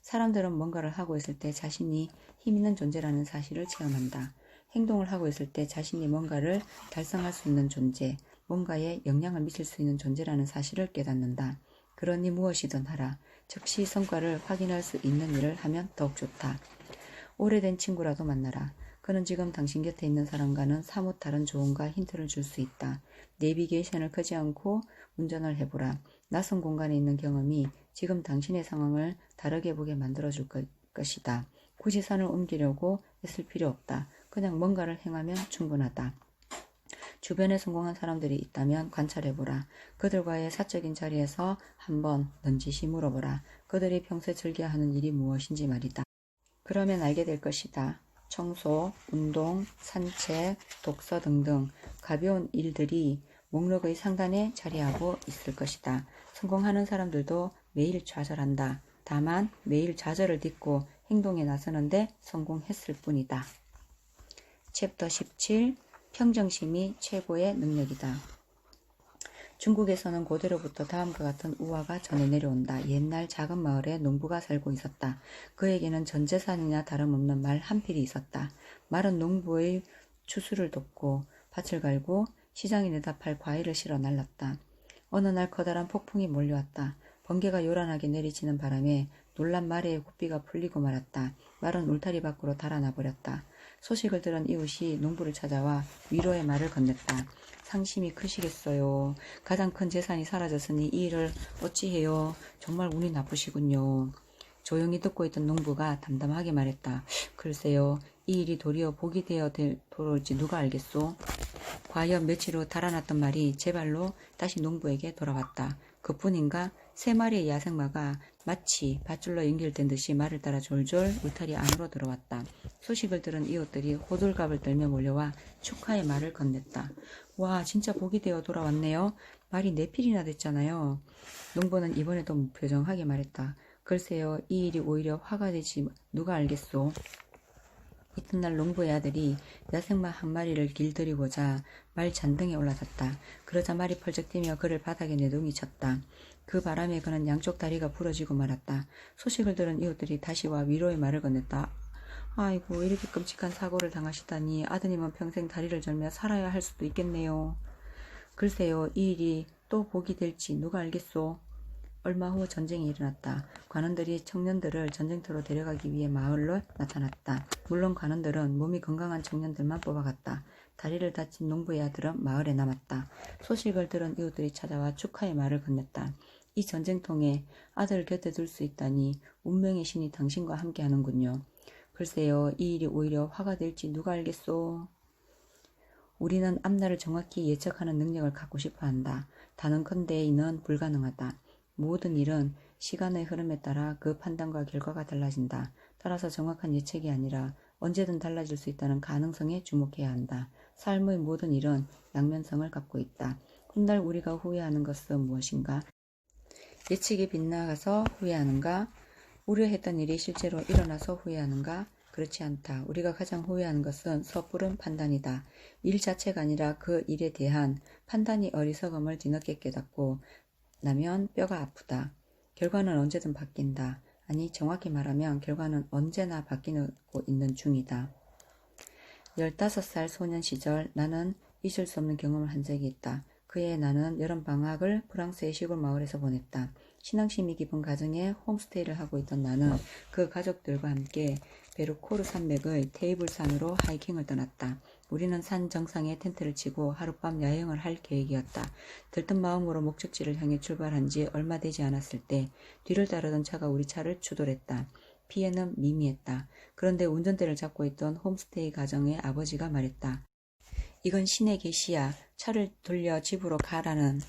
사람들은 뭔가를 하고 있을 때 자신이 힘 있는 존재라는 사실을 체험한다. 행동을 하고 있을 때 자신이 뭔가를 달성할 수 있는 존재, 뭔가에 영향을 미칠 수 있는 존재라는 사실을 깨닫는다. 그러니 무엇이든 하라. 즉시 성과를 확인할 수 있는 일을 하면 더욱 좋다. 오래된 친구라도 만나라. 그는 지금 당신 곁에 있는 사람과는 사뭇 다른 조언과 힌트를 줄 수 있다. 내비게이션을 켜지 않고 운전을 해보라. 낯선 공간에 있는 경험이 지금 당신의 상황을 다르게 보게 만들어줄 것이다. 굳이 산을 옮기려고 애쓸 필요 없다. 그냥 뭔가를 행하면 충분하다. 주변에 성공한 사람들이 있다면 관찰해보라. 그들과의 사적인 자리에서 한번 넌지시 물어보라. 그들이 평소에 즐겨 하는 일이 무엇인지 말이다. 그러면 알게 될 것이다. 청소, 운동, 산책, 독서 등등 가벼운 일들이 목록의 상단에 자리하고 있을 것이다. 성공하는 사람들도 매일 좌절한다. 다만 매일 좌절을 딛고 행동에 나서는데 성공했을 뿐이다. 챕터 17 평정심이 최고의 능력이다. 중국에서는 고대로부터 다음과 같은 우화가 전해 내려온다. 옛날 작은 마을에 농부가 살고 있었다. 그에게는 전 재산이나 다름없는 말 한 필이 있었다. 말은 농부의 추수를 돕고 밭을 갈고 시장에 내다 팔 과일을 실어 날랐다. 어느 날 커다란 폭풍이 몰려왔다. 번개가 요란하게 내리치는 바람에 놀란 말의 고삐가 풀리고 말았다. 말은 울타리 밖으로 달아나 버렸다. 소식을 들은 이웃이 농부를 찾아와 위로의 말을 건넸다. 상심이 크시겠어요. 가장 큰 재산이 사라졌으니 이 일을 어찌해요. 정말 운이 나쁘시군요. 조용히 듣고 있던 농부가 담담하게 말했다. 글쎄요. 이 일이 도리어 복이 되어 돌아올지 누가 알겠소. 과연 며칠 후 달아났던 말이 제 발로 다시 농부에게 돌아왔다. 그뿐인가? 3마리의 야생마가 마치 밧줄로 연결된 듯이 말을 따라 졸졸 울타리 안으로 들어왔다. 소식을 들은 이웃들이 호들갑을 떨며 몰려와 축하의 말을 건넸다. 와, 진짜 복이 되어 돌아왔네요. 말이 4필이나 됐잖아요. 농부는 이번에도 무표정하게 말했다. 글쎄요, 이 일이 오히려 화가 되지 누가 알겠소. 이튿날 농부의 아들이 야생마 한 마리를 길들이고자 말 잔등에 올라섰다. 그러자 말이 펄쩍 뛰며 그를 바닥에 내동이쳤다. 그 바람에 그는 양쪽 다리가 부러지고 말았다. 소식을 들은 이웃들이 다시 와 위로의 말을 건넸다. 아이고, 이렇게 끔찍한 사고를 당하시다니 아드님은 평생 다리를 절며 살아야 할 수도 있겠네요. 글쎄요, 이 일이 또 복이 될지 누가 알겠소. 얼마 후 전쟁이 일어났다. 관원들이 청년들을 전쟁터로 데려가기 위해 마을로 나타났다. 물론 관원들은 몸이 건강한 청년들만 뽑아갔다. 다리를 다친 농부의 아들은 마을에 남았다. 소식을 들은 이웃들이 찾아와 축하의 말을 건넸다. 이 전쟁통에 아들을 곁에 둘 수 있다니 운명의 신이 당신과 함께 하는군요. 글쎄요, 이 일이 오히려 화가 될지 누가 알겠소. 우리는 앞날을 정확히 예측하는 능력을 갖고 싶어 한다. 단언컨대 이는 불가능하다. 모든 일은 시간의 흐름에 따라 그 판단과 결과가 달라진다. 따라서 정확한 예측이 아니라 언제든 달라질 수 있다는 가능성에 주목해야 한다. 삶의 모든 일은 양면성을 갖고 있다. 훗날 우리가 후회하는 것은 무엇인가? 예측이 빗나가서 후회하는가? 우려했던 일이 실제로 일어나서 후회하는가? 그렇지 않다. 우리가 가장 후회하는 것은 섣부른 판단이다. 일 자체가 아니라 그 일에 대한 판단이 어리석음을 뒤늦게 깨닫고 나면 뼈가 아프다. 결과는 언제든 바뀐다. 아니, 정확히 말하면 결과는 언제나 바뀌고 있는 중이다. 15살 소년 시절 나는 잊을 수 없는 경험을 한 적이 있다. 그해 나는 여름방학을 프랑스의 시골 마을에서 보냈다. 신앙심이 깊은 가정에 홈스테이를 하고 있던 나는 그 가족들과 함께 베르코르 산맥의 테이블산으로 하이킹을 떠났다. 우리는 산 정상에 텐트를 치고 하룻밤 야영을 할 계획이었다. 들뜬 마음으로 목적지를 향해 출발한 지 얼마 되지 않았을 때 뒤를 따르던 차가 우리 차를 추돌했다. 피해는 미미했다. 그런데 운전대를 잡고 있던 홈스테이 가정의 아버지가 말했다. 이건 신의 계시야. 차를 돌려 집으로 가라는.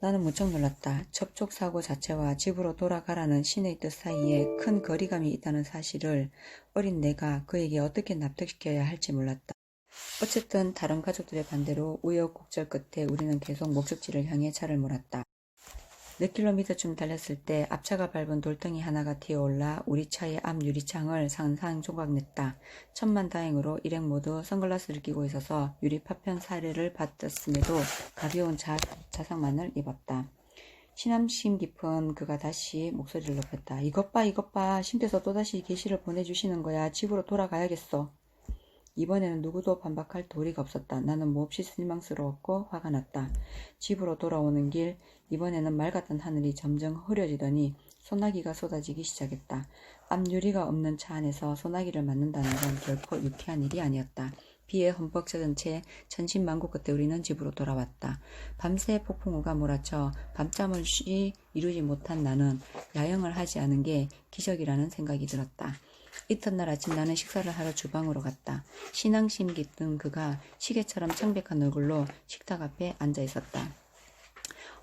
나는 무척 놀랐다. 접촉사고 자체와 집으로 돌아가라는 신의 뜻 사이에 큰 거리감이 있다는 사실을 어린 내가 그에게 어떻게 납득시켜야 할지 몰랐다. 어쨌든 다른 가족들의 반대로 우여곡절 끝에 우리는 계속 목적지를 향해 차를 몰았다. 몇 킬로미터쯤 달렸을 때 앞차가 밟은 돌덩이 하나가 튀어올라 우리 차의 앞 유리창을 산산 조각냈다. 천만다행으로 일행 모두 선글라스를 끼고 있어서 유리 파편 사례를 받았음에도 가벼운 자상만을 입었다. 신함심 깊은 그가 다시 목소리를 높였다. 이것 봐. 신께서 또다시 계시를 보내주시는 거야. 집으로 돌아가야겠어. 이번에는 누구도 반박할 도리가 없었다. 나는 몹시 실망스러웠고 화가 났다. 집으로 돌아오는 길, 이번에는 맑았던 하늘이 점점 흐려지더니 소나기가 쏟아지기 시작했다. 앞유리가 없는 차 안에서 소나기를 맞는다는 건 결코 유쾌한 일이 아니었다. 비에 흠뻑 젖은 채 천신만고 끝에 우리는 집으로 돌아왔다. 밤새 폭풍우가 몰아쳐 밤잠을 이루지 못한 나는 야영을 하지 않은 게 기적이라는 생각이 들었다. 이튿날 아침 나는 식사를 하러 주방으로 갔다. 신앙심 깃든 그가 시계처럼 창백한 얼굴로 식탁 앞에 앉아 있었다.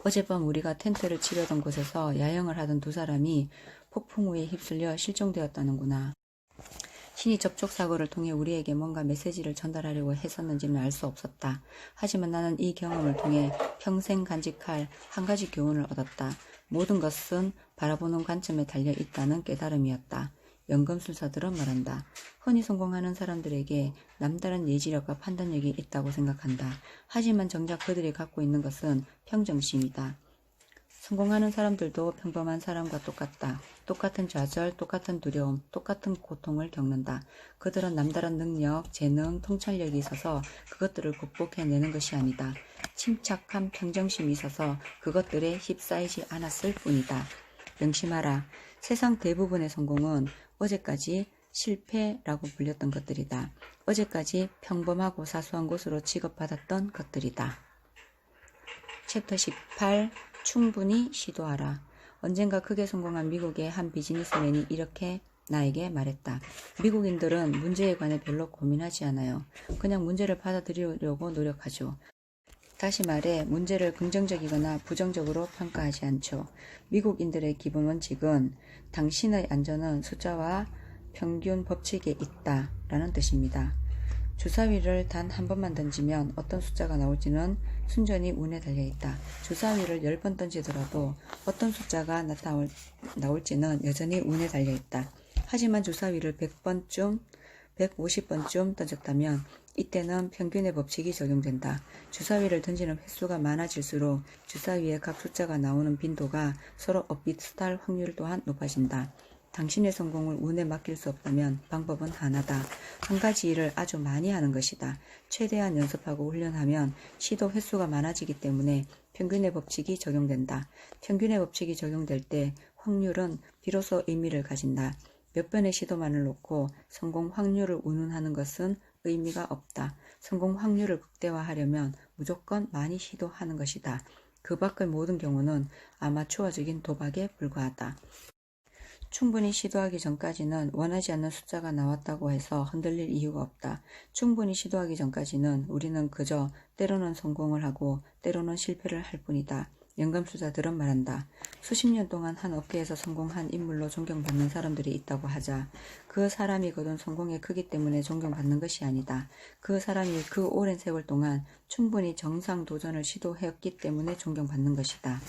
어젯밤 우리가 텐트를 치려던 곳에서 야영을 하던 두 사람이 폭풍우에 휩쓸려 실종되었다는구나. 신이 접촉사고를 통해 우리에게 뭔가 메시지를 전달하려고 했었는지는 알 수 없었다. 하지만 나는 이 경험을 통해 평생 간직할 한 가지 교훈을 얻었다. 모든 것은 바라보는 관점에 달려 있다는 깨달음이었다. 연금술사들은 말한다. 흔히 성공하는 사람들에게 남다른 예지력과 판단력이 있다고 생각한다. 하지만 정작 그들이 갖고 있는 것은 평정심이다. 성공하는 사람들도 평범한 사람과 똑같다. 똑같은 좌절, 똑같은 두려움, 똑같은 고통을 겪는다. 그들은 남다른 능력, 재능, 통찰력이 있어서 그것들을 극복해내는 것이 아니다. 침착한 평정심이 있어서 그것들에 휩싸이지 않았을 뿐이다. 명심하라. 세상 대부분의 성공은 어제까지 실패라고 불렸던 것들이다. 어제까지 평범하고 사소한 것으로 취급받았던 것들이다. 챕터 18 충분히 시도하라. 언젠가 크게 성공한 미국의 한 비즈니스맨이 이렇게 나에게 말했다. 미국인들은 문제에 관해 별로 고민하지 않아요. 그냥 문제를 받아들이려고 노력하죠. 다시 말해 문제를 긍정적이거나 부정적으로 평가하지 않죠. 미국인들의 기본 원칙은 당신의 안전은 숫자와 평균 법칙에 있다 라는 뜻입니다. 주사위를 단 한 번만 던지면 어떤 숫자가 나올지는 순전히 운에 달려있다. 주사위를 10번 던지더라도 어떤 숫자가 나올지는 여전히 운에 달려있다. 하지만 주사위를 100번쯤, 150번쯤 던졌다면 이때는 평균의 법칙이 적용된다. 주사위를 던지는 횟수가 많아질수록 주사위의 각 숫자가 나오는 빈도가 서로 엇비슷할 확률 또한 높아진다. 당신의 성공을 운에 맡길 수 없다면 방법은 하나다. 한 가지 일을 아주 많이 하는 것이다. 최대한 연습하고 훈련하면 시도 횟수가 많아지기 때문에 평균의 법칙이 적용된다. 평균의 법칙이 적용될 때 확률은 비로소 의미를 가진다. 몇 번의 시도만을 놓고 성공 확률을 운운하는 것은 의미가 없다. 성공 확률을 극대화하려면 무조건 많이 시도하는 것이다. 그 밖의 모든 경우는 아마추어적인 도박에 불과하다. 충분히 시도하기 전까지는 원하지 않는 숫자가 나왔다고 해서 흔들릴 이유가 없다. 충분히 시도하기 전까지는 우리는 그저 때로는 성공을 하고 때로는 실패를 할 뿐이다. 연금술사들은 말한다. 수십 년 동안 한 업계에서 성공한 인물로 존경받는 사람들이 있다고 하자. 그 사람이 거둔 성공의 크기 때문에 존경받는 것이 아니다. 그 사람이 그 오랜 세월 동안 충분히 정상 도전을 시도했기 때문에 존경받는 것이다.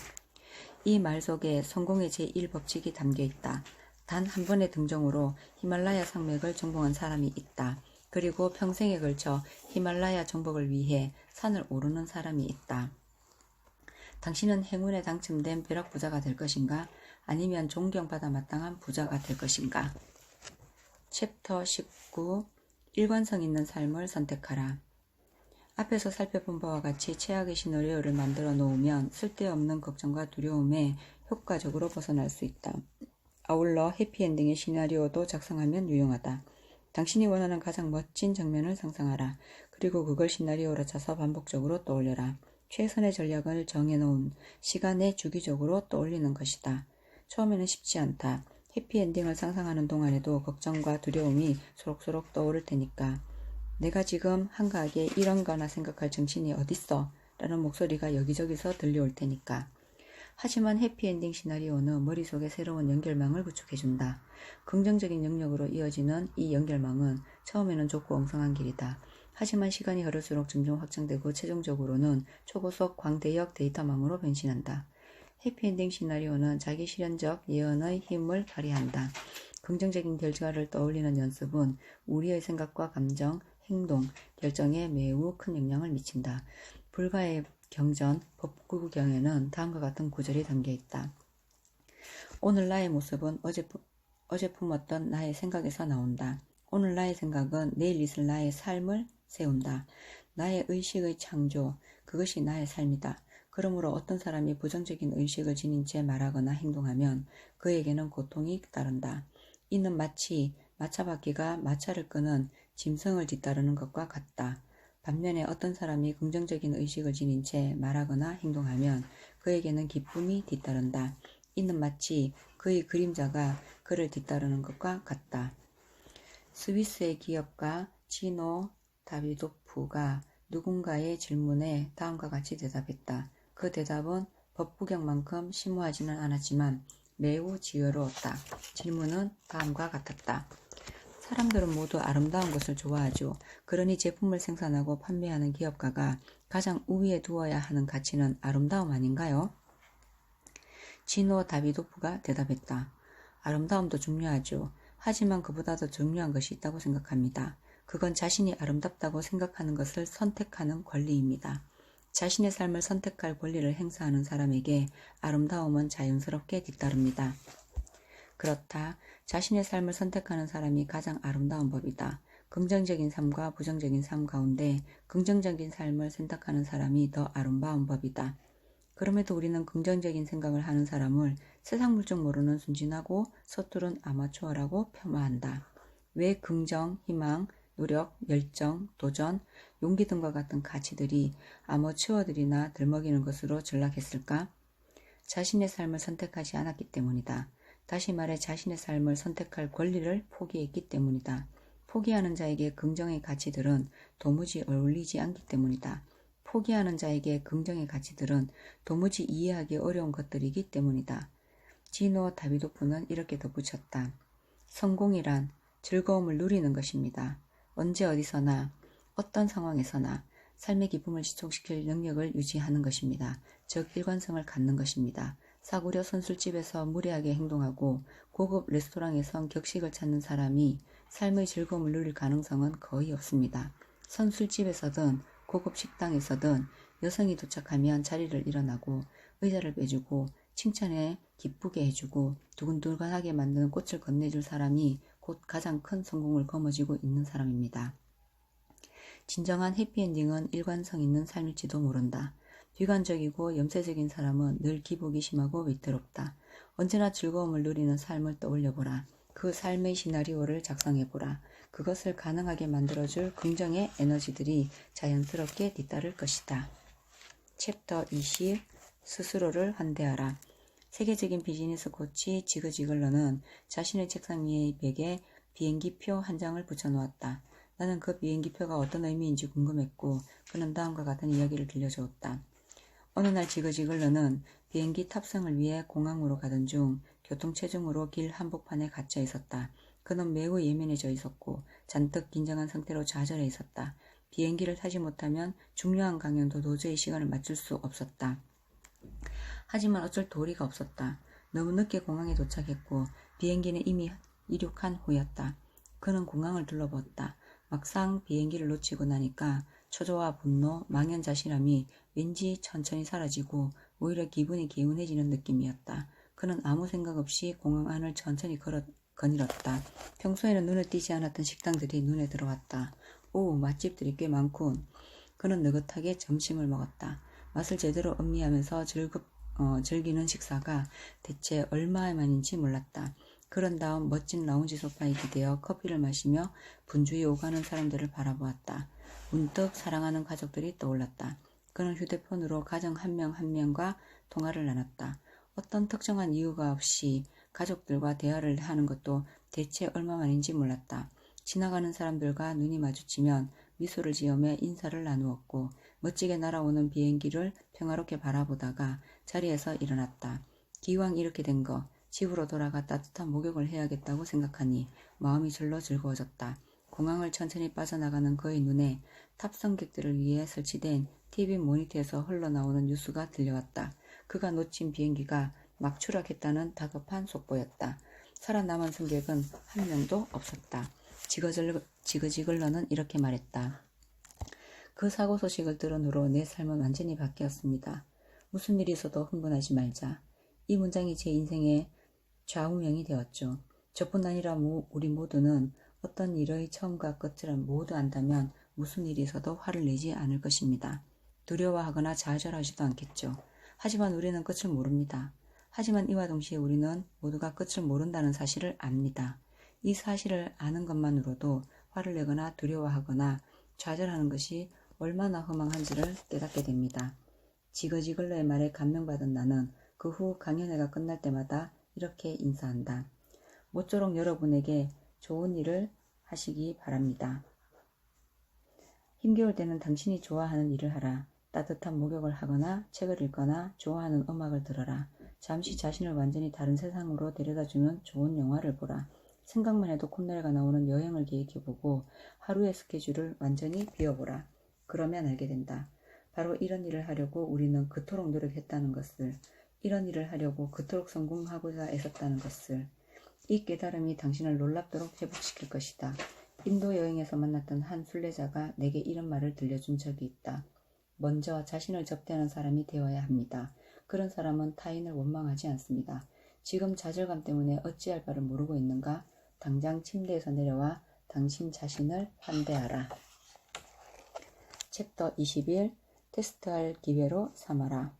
이 말 속에 성공의 제1법칙이 담겨있다. 단 한 번의 등정으로 히말라야 산맥을 정복한 사람이 있다. 그리고 평생에 걸쳐 히말라야 정복을 위해 산을 오르는 사람이 있다. 당신은 행운에 당첨된 벼락부자가 될 것인가? 아니면 존경받아 마땅한 부자가 될 것인가? 챕터 19 일관성 있는 삶을 선택하라. 앞에서 살펴본 바와 같이 최악의 시나리오를 만들어 놓으면 쓸데없는 걱정과 두려움에 효과적으로 벗어날 수 있다. 아울러 해피엔딩의 시나리오도 작성하면 유용하다. 당신이 원하는 가장 멋진 장면을 상상하라. 그리고 그걸 시나리오로 짜서 반복적으로 떠올려라. 최선의 전략을 정해놓은 시간에 주기적으로 떠올리는 것이다. 처음에는 쉽지 않다. 해피엔딩을 상상하는 동안에도 걱정과 두려움이 소록소록 떠오를 테니까. 내가 지금 한가하게 이런 거나 생각할 정신이 어딨어? 라는 목소리가 여기저기서 들려올 테니까. 하지만 해피엔딩 시나리오는 머릿속에 새로운 연결망을 구축해준다. 긍정적인 영역으로 이어지는 이 연결망은 처음에는 좁고 엉성한 길이다. 하지만 시간이 흐를수록 점점 확장되고 최종적으로는 초고속 광대역 데이터망으로 변신한다. 해피엔딩 시나리오는 자기 실현적 예언의 힘을 발휘한다. 긍정적인 결과를 떠올리는 연습은 우리의 생각과 감정, 행동, 결정에 매우 큰 영향을 미친다. 불가의 경전 법구경에는 다음과 같은 구절이 담겨있다. 오늘 나의 모습은 어제 품었던 나의 생각에서 나온다. 오늘 나의 생각은 내일 있을 나의 삶을 세운다. 나의 의식의 창조, 그것이 나의 삶이다. 그러므로 어떤 사람이 부정적인 의식을 지닌 채 말하거나 행동하면 그에게는 고통이 따른다. 이는 마치 마차바퀴가 마차를 끄는 짐승을 뒤따르는 것과 같다. 반면에 어떤 사람이 긍정적인 의식을 지닌 채 말하거나 행동하면 그에게는 기쁨이 뒤따른다. 이는 마치 그의 그림자가 그를 뒤따르는 것과 같다. 스위스의 기업가 지노 다비도프가 누군가의 질문에 다음과 같이 대답했다. 그 대답은 법구경만큼 심오하지는 않았지만 매우 지혜로웠다. 질문은 다음과 같았다. 사람들은 모두 아름다운 것을 좋아하죠. 그러니 제품을 생산하고 판매하는 기업가가 가장 우위에 두어야 하는 가치는 아름다움 아닌가요? 지노 다비도프가 대답했다. 아름다움도 중요하죠. 하지만 그보다 더 중요한 것이 있다고 생각합니다. 그건 자신이 아름답다고 생각하는 것을 선택하는 권리입니다. 자신의 삶을 선택할 권리를 행사하는 사람에게 아름다움은 자연스럽게 뒤따릅니다. 그렇다. 자신의 삶을 선택하는 사람이 가장 아름다운 법이다. 긍정적인 삶과 부정적인 삶 가운데 긍정적인 삶을 선택하는 사람이 더 아름다운 법이다. 그럼에도 우리는 긍정적인 생각을 하는 사람을 세상 물정 모르는 순진하고 서투른 아마추어라고 폄하한다. 왜 긍정, 희망, 노력, 열정, 도전, 용기 등과 같은 가치들이 아마추어들이나 들먹이는 것으로 전락했을까? 자신의 삶을 선택하지 않았기 때문이다. 다시 말해 자신의 삶을 선택할 권리를 포기했기 때문이다. 포기하는 자에게 긍정의 가치들은 도무지 어울리지 않기 때문이다. 포기하는 자에게 긍정의 가치들은 도무지 이해하기 어려운 것들이기 때문이다. 지노 다비도프는 이렇게 덧붙였다. 성공이란 즐거움을 누리는 것입니다. 언제 어디서나 어떤 상황에서나 삶의 기쁨을 지속시킬 능력을 유지하는 것입니다. 즉 일관성을 갖는 것입니다. 싸구려 선술집에서 무례하게 행동하고 고급 레스토랑에선 격식을 찾는 사람이 삶의 즐거움을 누릴 가능성은 거의 없습니다. 선술집에서든 고급 식당에서든 여성이 도착하면 자리를 일어나고 의자를 빼주고 칭찬에 기쁘게 해주고 두근두근하게 만드는 꽃을 건네줄 사람이 곧 가장 큰 성공을 거머쥐고 있는 사람입니다. 진정한 해피엔딩은 일관성 있는 삶일지도 모른다. 비관적이고 염세적인 사람은 늘 기복이 심하고 위태롭다. 언제나 즐거움을 누리는 삶을 떠올려보라. 그 삶의 시나리오를 작성해보라. 그것을 가능하게 만들어줄 긍정의 에너지들이 자연스럽게 뒤따를 것이다. 챕터 20 스스로를 환대하라. 세계적인 비즈니스 코치 지그 지글러는 자신의 책상 위의 벽에 비행기표 한 장을 붙여놓았다. 나는 그 비행기표가 어떤 의미인지 궁금했고 그는 다음과 같은 이야기를 들려주었다. 어느 날 지그 지글러는 비행기 탑승을 위해 공항으로 가던 중 교통체증으로 길 한복판에 갇혀 있었다. 그는 매우 예민해져 있었고 잔뜩 긴장한 상태로 좌절해 있었다. 비행기를 타지 못하면 중요한 강연도 도저히 시간을 맞출 수 없었다. 하지만 어쩔 도리가 없었다. 너무 늦게 공항에 도착했고 비행기는 이미 이륙한 후였다. 그는 공항을 둘러보았다. 막상 비행기를 놓치고 나니까 초조와 분노, 망연자실함이 왠지 천천히 사라지고 오히려 기분이 개운해지는 느낌이었다. 그는 아무 생각 없이 공항 안을 천천히 거닐었다. 평소에는 눈에 띄지 않았던 식당들이 눈에 들어왔다. 오, 맛집들이 꽤 많군. 그는 느긋하게 점심을 먹었다. 맛을 제대로 음미하면서 즐기는 식사가 대체 얼마만인지 몰랐다. 그런 다음 멋진 라운지 소파에 기대어 커피를 마시며 분주히 오가는 사람들을 바라보았다. 문득 사랑하는 가족들이 떠올랐다. 그는 휴대폰으로 가정 한 명 한 명과 통화를 나눴다. 어떤 특정한 이유가 없이 가족들과 대화를 하는 것도 대체 얼마만인지 몰랐다. 지나가는 사람들과 눈이 마주치면 미소를 지으며 인사를 나누었고 멋지게 날아오는 비행기를 평화롭게 바라보다가 자리에서 일어났다. 기왕 이렇게 된 거 집으로 돌아가 따뜻한 목욕을 해야겠다고 생각하니 마음이 절로 즐거워졌다. 공항을 천천히 빠져나가는 그의 눈에 탑승객들을 위해 설치된 TV 모니터에서 흘러나오는 뉴스가 들려왔다. 그가 놓친 비행기가 막 추락했다는 다급한 속보였다. 살아남은 승객은 한 명도 없었다. 지그지글러는 이렇게 말했다. 그 사고 소식을 들은 후로 내 삶은 완전히 바뀌었습니다. 무슨 일이 있어도 흥분하지 말자. 이 문장이 제 인생의 좌우명이 되었죠. 저뿐 아니라 우리 모두는 어떤 일의 처음과 끝을 모두 안다면 무슨 일이 있어도 화를 내지 않을 것입니다. 두려워하거나 좌절하지도 않겠죠. 하지만 우리는 끝을 모릅니다. 하지만 이와 동시에 우리는 모두가 끝을 모른다는 사실을 압니다. 이 사실을 아는 것만으로도 화를 내거나 두려워하거나 좌절하는 것이 얼마나 허망한지를 깨닫게 됩니다. 지그지글러의 말에 감명받은 나는 그 후 강연회가 끝날 때마다 이렇게 인사한다. 모쪼록 여러분에게 좋은 일을 하시기 바랍니다. 힘겨울 때는 당신이 좋아하는 일을 하라. 따뜻한 목욕을 하거나 책을 읽거나 좋아하는 음악을 들어라. 잠시 자신을 완전히 다른 세상으로 데려다주는 좋은 영화를 보라. 생각만 해도 콧노래가 나오는 여행을 계획해보고 하루의 스케줄을 완전히 비워보라. 그러면 알게 된다. 바로 이런 일을 하려고 우리는 그토록 노력했다는 것을, 이런 일을 하려고 그토록 성공하고자 애썼다는 것을. 이 깨달음이 당신을 놀랍도록 회복시킬 것이다. 인도 여행에서 만났던 한 순례자가 내게 이런 말을 들려준 적이 있다. 먼저 자신을 접대하는 사람이 되어야 합니다. 그런 사람은 타인을 원망하지 않습니다. 지금 좌절감 때문에 어찌할 바를 모르고 있는가? 당장 침대에서 내려와 당신 자신을 환대하라. 챕터 21 테스트할 기회로 삼아라.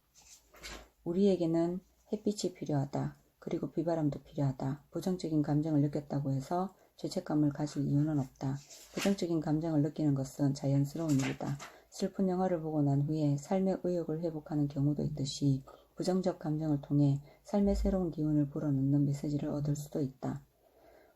우리에게는 햇빛이 필요하다. 그리고 비바람도 필요하다. 부정적인 감정을 느꼈다고 해서 죄책감을 가질 이유는 없다. 부정적인 감정을 느끼는 것은 자연스러운 일이다. 슬픈 영화를 보고 난 후에 삶의 의욕을 회복하는 경우도 있듯이 부정적 감정을 통해 삶의 새로운 기운을 불어넣는 메시지를 얻을 수도 있다.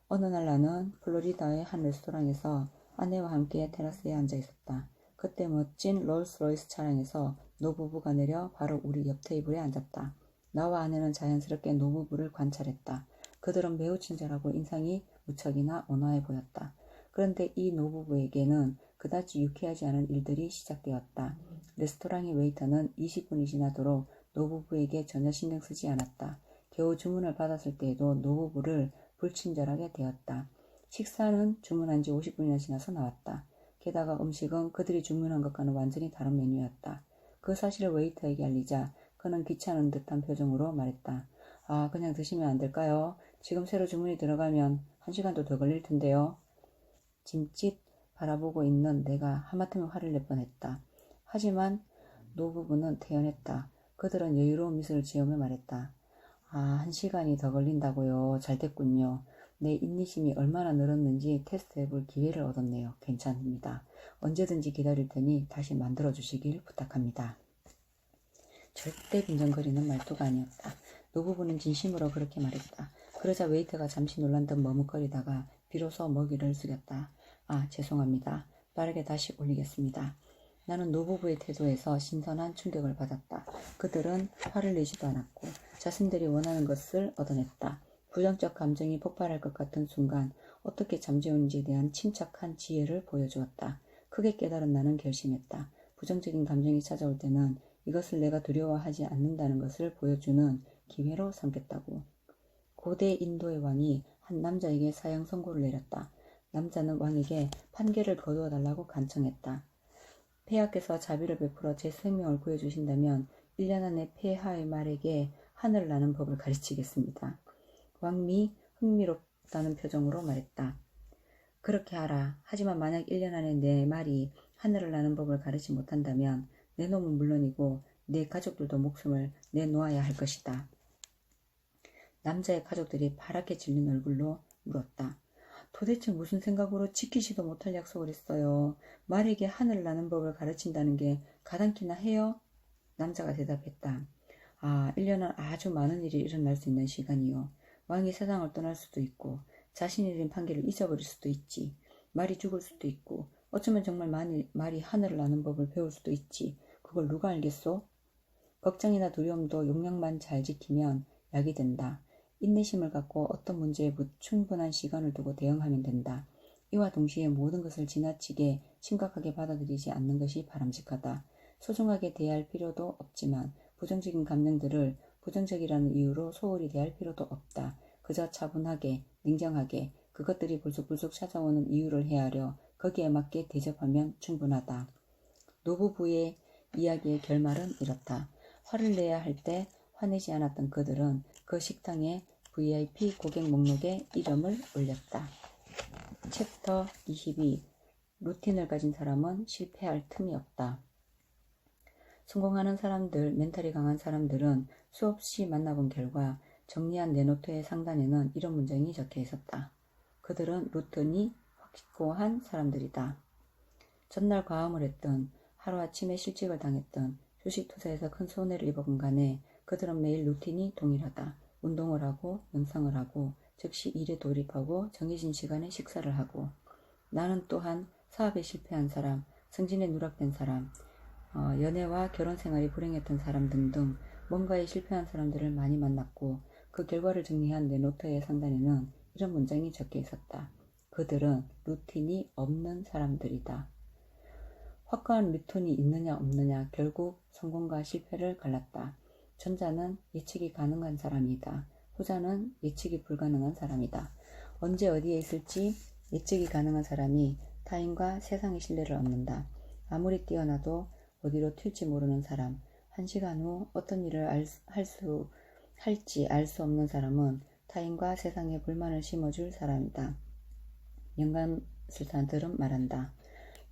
어느 날 나는 플로리다의 한 레스토랑에서 아내와 함께 테라스에 앉아 있었다. 그때 멋진 롤스로이스 차량에서 노부부가 내려 바로 우리 옆 테이블에 앉았다. 나와 아내는 자연스럽게 노부부를 관찰했다. 그들은 매우 친절하고 인상이 무척이나 온화해 보였다. 그런데 이 노부부에게는 그다지 유쾌하지 않은 일들이 시작되었다. 레스토랑의 웨이터는 20분이 지나도록 노부부에게 전혀 신경 쓰지 않았다. 겨우 주문을 받았을 때에도 노부부를 불친절하게 대했다. 식사는 주문한 지 50분이나 지나서 나왔다. 게다가 음식은 그들이 주문한 것과는 완전히 다른 메뉴였다. 그 사실을 웨이터에게 알리자 그는 귀찮은 듯한 표정으로 말했다. 아, 그냥 드시면 안 될까요? 지금 새로 주문이 들어가면 1시간도 더 걸릴 텐데요. 짐짓 바라보고 있는 내가 하마터면 화를 낼 뻔했다. 하지만 노부부는 태연했다. 그들은 여유로운 미소를 지으며 말했다. 아, 1시간이 더 걸린다고요. 잘 됐군요. 내 인내심이 얼마나 늘었는지 테스트해볼 기회를 얻었네요. 괜찮습니다. 언제든지 기다릴 테니 다시 만들어주시길 부탁합니다. 절대 빈정거리는 말투가 아니었다. 노부부는 진심으로 그렇게 말했다. 그러자 웨이터가 잠시 놀란 듯 머뭇거리다가 비로소 먹이를 숙였다. 아, 죄송합니다. 빠르게 다시 올리겠습니다. 나는 노부부의 태도에서 신선한 충격을 받았다. 그들은 화를 내지도 않았고 자신들이 원하는 것을 얻어냈다. 부정적 감정이 폭발할 것 같은 순간 어떻게 잠재우는지에 대한 침착한 지혜를 보여주었다. 크게 깨달은 나는 결심했다. 부정적인 감정이 찾아올 때는 이것을 내가 두려워하지 않는다는 것을 보여주는 기회로 삼겠다고. 고대 인도의 왕이 한 남자에게 사형 선고를 내렸다. 남자는 왕에게 판결을 거두어 달라고 간청했다. 폐하께서 자비를 베풀어 제 생명을 구해주신다면 1년 안에 폐하의 말에게 하늘을 나는 법을 가르치겠습니다. 왕이 흥미롭다는 표정으로 말했다. 그렇게 하라. 하지만 만약 1년 안에 내 말이 하늘을 나는 법을 가르치지 못한다면 내 놈은 물론이고 내 가족들도 목숨을 내놓아야 할 것이다. 남자의 가족들이 파랗게 질린 얼굴로 물었다. 도대체 무슨 생각으로 지키지도 못할 약속을 했어요. 말에게 하늘을 나는 법을 가르친다는 게 가당키나 해요? 남자가 대답했다. 아, 1년은 아주 많은 일이 일어날 수 있는 시간이요. 왕이 세상을 떠날 수도 있고 자신이 내린 판결을 잊어버릴 수도 있지. 말이 죽을 수도 있고 어쩌면 정말 말이 하늘을 나는 법을 배울 수도 있지. 그걸 누가 알겠소? 걱정이나 두려움도 용량만 잘 지키면 약이 된다. 인내심을 갖고 어떤 문제에 충분한 시간을 두고 대응하면 된다. 이와 동시에 모든 것을 지나치게 심각하게 받아들이지 않는 것이 바람직하다. 소중하게 대할 필요도 없지만 부정적인 감정들을 부정적이라는 이유로 소홀히 대할 필요도 없다. 그저 차분하게, 냉정하게 그것들이 불쑥불쑥 찾아오는 이유를 헤아려 거기에 맞게 대접하면 충분하다. 노부부의 이야기의 결말은 이렇다. 화를 내야 할 때 화내지 않았던 그들은 그 식당에 VIP 고객 목록에 이름을 올렸다. 챕터 22. 루틴을 가진 사람은 실패할 틈이 없다. 성공하는 사람들, 멘탈이 강한 사람들은 수없이 만나본 결과 정리한 내 노트의 상단에는 이런 문장이 적혀 있었다. 그들은 루틴이 확고한 사람들이다. 전날 과음을 했든 하루아침에 실직을 당했든 주식 투자에서 큰 손해를 입어본 간에 그들은 매일 루틴이 동일하다. 운동을 하고 명상을 하고 즉시 일에 돌입하고 정해진 시간에 식사를 하고 나는 또한 사업에 실패한 사람, 승진에 누락된 사람, 연애와 결혼 생활이 불행했던 사람 등등 뭔가에 실패한 사람들을 많이 만났고 그 결과를 정리한 내 노트의 상단에는 이런 문장이 적혀 있었다. 그들은 루틴이 없는 사람들이다. 확고한 루틴이 있느냐 없느냐 결국 성공과 실패를 갈랐다. 전자는 예측이 가능한 사람이다. 후자는 예측이 불가능한 사람이다. 언제 어디에 있을지 예측이 가능한 사람이 타인과 세상의 신뢰를 얻는다. 아무리 뛰어나도 어디로 튈지 모르는 사람, 한 시간 후 어떤 일을 할지 알 수 없는 사람은 타인과 세상에 불만을 심어줄 사람이다. 영감술사들은 말한다.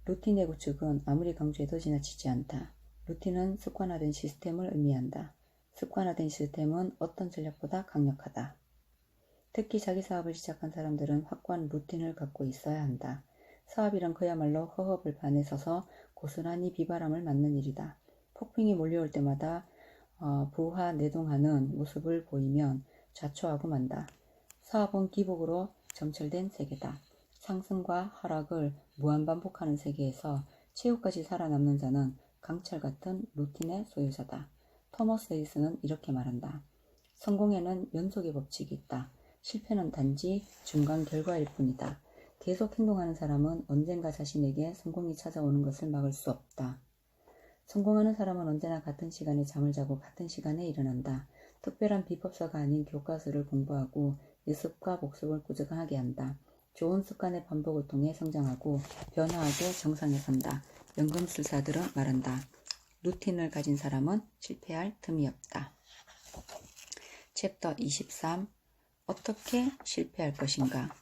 루틴의 구축은 아무리 강조해도 지나치지 않다. 루틴은 습관화된 시스템을 의미한다. 습관화된 시스템은 어떤 전략보다 강력하다. 특히 자기 사업을 시작한 사람들은 확고한 루틴을 갖고 있어야 한다. 사업이란 그야말로 허허벌 판에 서서 고스란히 비바람을 맞는 일이다. 폭풍이 몰려올 때마다 부하내동하는 모습을 보이면 자초하고 만다. 사업은 기복으로 점철된 세계다. 상승과 하락을 무한반복하는 세계에서 최후까지 살아남는 자는 강철 같은 루틴의 소유자다. 토머스 에디슨은 이렇게 말한다. 성공에는 연속의 법칙이 있다. 실패는 단지 중간 결과일 뿐이다. 계속 행동하는 사람은 언젠가 자신에게 성공이 찾아오는 것을 막을 수 없다. 성공하는 사람은 언제나 같은 시간에 잠을 자고 같은 시간에 일어난다. 특별한 비법서가 아닌 교과서를 공부하고 예습과 복습을 꾸준하게 한다. 좋은 습관의 반복을 통해 성장하고 변화하고 정상에 선다. 연금술사들은 말한다. 루틴을 가진 사람은 실패할 틈이 없다. 챕터 23. 어떻게 실패할 것인가?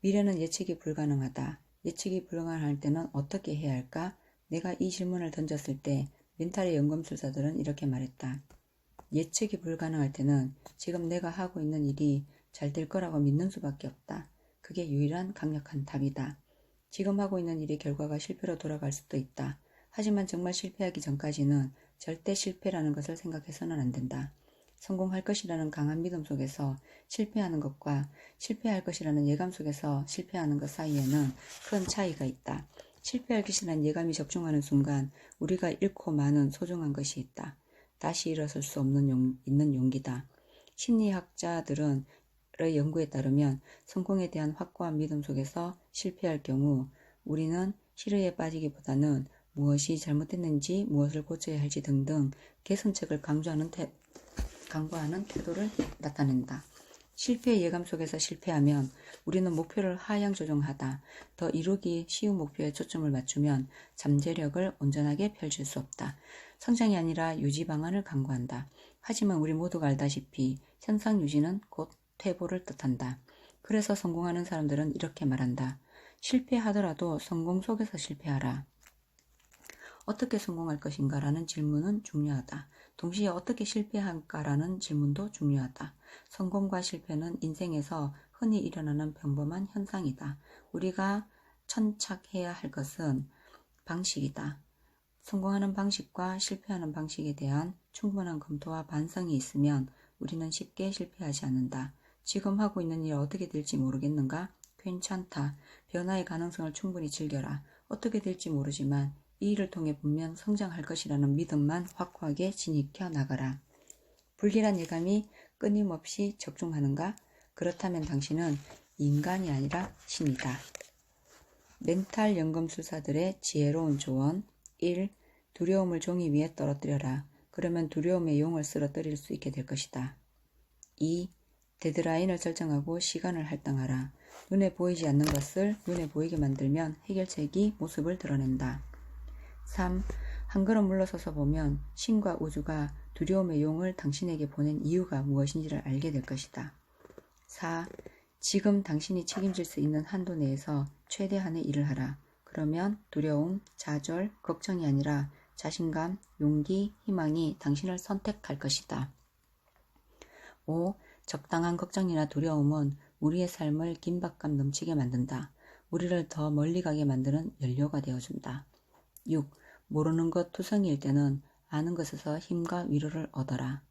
미래는 예측이 불가능하다. 예측이 불가능할 때는 어떻게 해야 할까? 내가 이 질문을 던졌을 때 멘탈의 연금술사들은 이렇게 말했다. 예측이 불가능할 때는 지금 내가 하고 있는 일이 잘 될 거라고 믿는 수밖에 없다. 그게 유일한 강력한 답이다. 지금 하고 있는 일의 결과가 실패로 돌아갈 수도 있다. 하지만 정말 실패하기 전까지는 절대 실패라는 것을 생각해서는 안 된다. 성공할 것이라는 강한 믿음 속에서 실패하는 것과 실패할 것이라는 예감 속에서 실패하는 것 사이에는 큰 차이가 있다. 실패할 것이라는 예감이 적중하는 순간 우리가 잃고 마는 소중한 것이 있다. 다시 일어설 수 없는 있는 용기다. 심리학자들의 연구에 따르면 성공에 대한 확고한 믿음 속에서 실패할 경우 우리는 실효에 빠지기보다는 무엇이 잘못됐는지 무엇을 고쳐야 할지 등등 개선책을 강구하는 태도를 나타낸다. 실패의 예감 속에서 실패하면 우리는 목표를 하향 조정하다. 더 이루기 쉬운 목표에 초점을 맞추면 잠재력을 온전하게 펼칠 수 없다. 성장이 아니라 유지 방안을 강구한다. 하지만 우리 모두가 알다시피 현상 유지는 곧 퇴보를 뜻한다. 그래서 성공하는 사람들은 이렇게 말한다. 실패하더라도 성공 속에서 실패하라. 어떻게 성공할 것인가라는 질문은 중요하다. 동시에 어떻게 실패할까라는 질문도 중요하다. 성공과 실패는 인생에서 흔히 일어나는 평범한 현상이다. 우리가 천착해야 할 것은 방식이다. 성공하는 방식과 실패하는 방식에 대한 충분한 검토와 반성이 있으면 우리는 쉽게 실패하지 않는다. 지금 하고 있는 일이 어떻게 될지 모르겠는가? 괜찮다. 변화의 가능성을 충분히 즐겨라. 어떻게 될지 모르지만 이 일을 통해 분명 성장할 것이라는 믿음만 확고하게 지니켜 나가라. 불길한 예감이 끊임없이 적중하는가? 그렇다면 당신은 인간이 아니라 신이다. 멘탈 연금술사들의 지혜로운 조언. 1. 두려움을 종이 위에 떨어뜨려라. 그러면 두려움의 용을 쓰러뜨릴 수 있게 될 것이다. 2. 데드라인을 설정하고 시간을 할당하라. 눈에 보이지 않는 것을 눈에 보이게 만들면 해결책이 모습을 드러낸다. 3. 한 걸음 물러서서 보면 신과 우주가 두려움의 용을 당신에게 보낸 이유가 무엇인지를 알게 될 것이다. 4. 지금 당신이 책임질 수 있는 한도 내에서 최대한의 일을 하라. 그러면 두려움, 좌절, 걱정이 아니라 자신감, 용기, 희망이 당신을 선택할 것이다. 5. 적당한 걱정이나 두려움은 우리의 삶을 긴박감 넘치게 만든다. 우리를 더 멀리 가게 만드는 연료가 되어준다. 6. 모르는 것 투성이일 때는 아는 것에서 힘과 위로를 얻어라.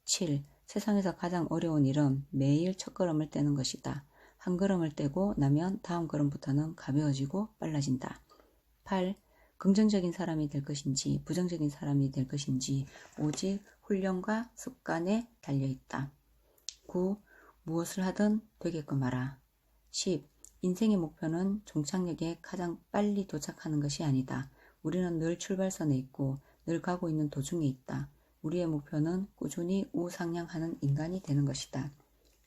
7. 세상에서 가장 어려운 일은 매일 첫걸음을 떼는 것이다. 한 걸음을 떼고 나면 다음 걸음부터는 가벼워지고 빨라진다. 8. 긍정적인 사람이 될 것인지 부정적인 사람이 될 것인지 오직 훈련과 습관에 달려있다. 9. 무엇을 하든 되게끔 하라. 10. 인생의 목표는 종착역에 가장 빨리 도착하는 것이 아니다. 우리는 늘 출발선에 있고 늘 가고 있는 도중에 있다. 우리의 목표는 꾸준히 우상향하는 인간이 되는 것이다.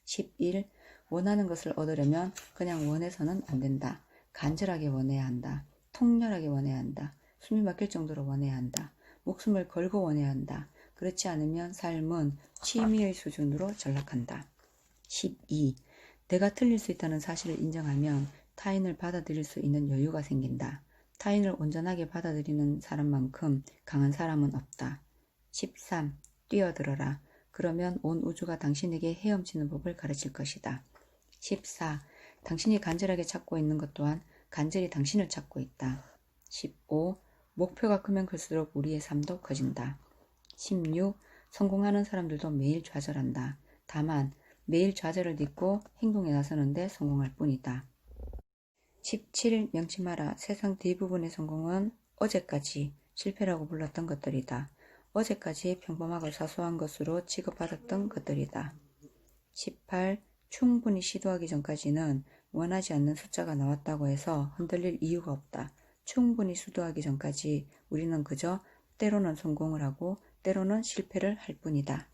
11. 원하는 것을 얻으려면 그냥 원해서는 안 된다. 간절하게 원해야 한다. 통렬하게 원해야 한다. 숨이 막힐 정도로 원해야 한다. 목숨을 걸고 원해야 한다. 그렇지 않으면 삶은 취미의 수준으로 전락한다. 12. 내가 틀릴 수 있다는 사실을 인정하면 타인을 받아들일 수 있는 여유가 생긴다. 타인을 온전하게 받아들이는 사람만큼 강한 사람은 없다. 13. 뛰어들어라. 그러면 온 우주가 당신에게 헤엄치는 법을 가르칠 것이다. 14. 당신이 간절하게 찾고 있는 것 또한 간절히 당신을 찾고 있다. 15. 목표가 크면 클수록 우리의 삶도 커진다. 16. 성공하는 사람들도 매일 좌절한다. 다만 매일 좌절을 딛고 행동에 나서는데 성공할 뿐이다. 17. 명심하라. 세상 대부분의 성공은 어제까지 실패라고 불렀던 것들이다. 어제까지 평범하고 사소한 것으로 취급받았던 것들이다. 18. 충분히 시도하기 전까지는 원하지 않는 숫자가 나왔다고 해서 흔들릴 이유가 없다. 충분히 시도하기 전까지 우리는 그저 때로는 성공을 하고 때로는 실패를 할 뿐이다.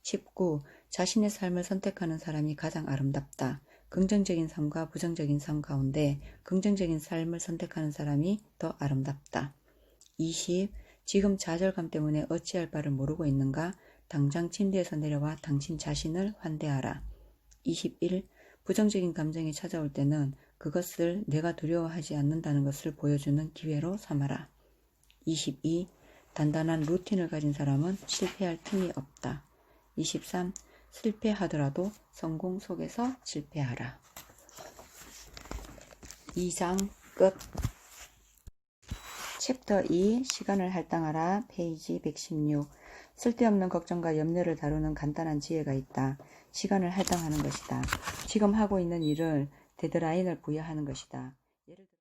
19. 자신의 삶을 선택하는 사람이 가장 아름답다. 긍정적인 삶과 부정적인 삶 가운데 긍정적인 삶을 선택하는 사람이 더 아름답다. 20. 지금 좌절감 때문에 어찌할 바를 모르고 있는가? 당장 침대에서 내려와 당신 자신을 환대하라. 21. 부정적인 감정이 찾아올 때는 그것을 내가 두려워하지 않는다는 것을 보여주는 기회로 삼아라. 22. 단단한 루틴을 가진 사람은 실패할 틈이 없다. 23. 실패하더라도 성공 속에서 실패하라. 2장 끝. 챕터 2. 시간을 할당하라. 페이지 116. 쓸데없는 걱정과 염려를 다루는 간단한 지혜가 있다. 시간을 할당하는 것이다. 지금 하고 있는 일을 데드라인을 부여하는 것이다. 예를 들어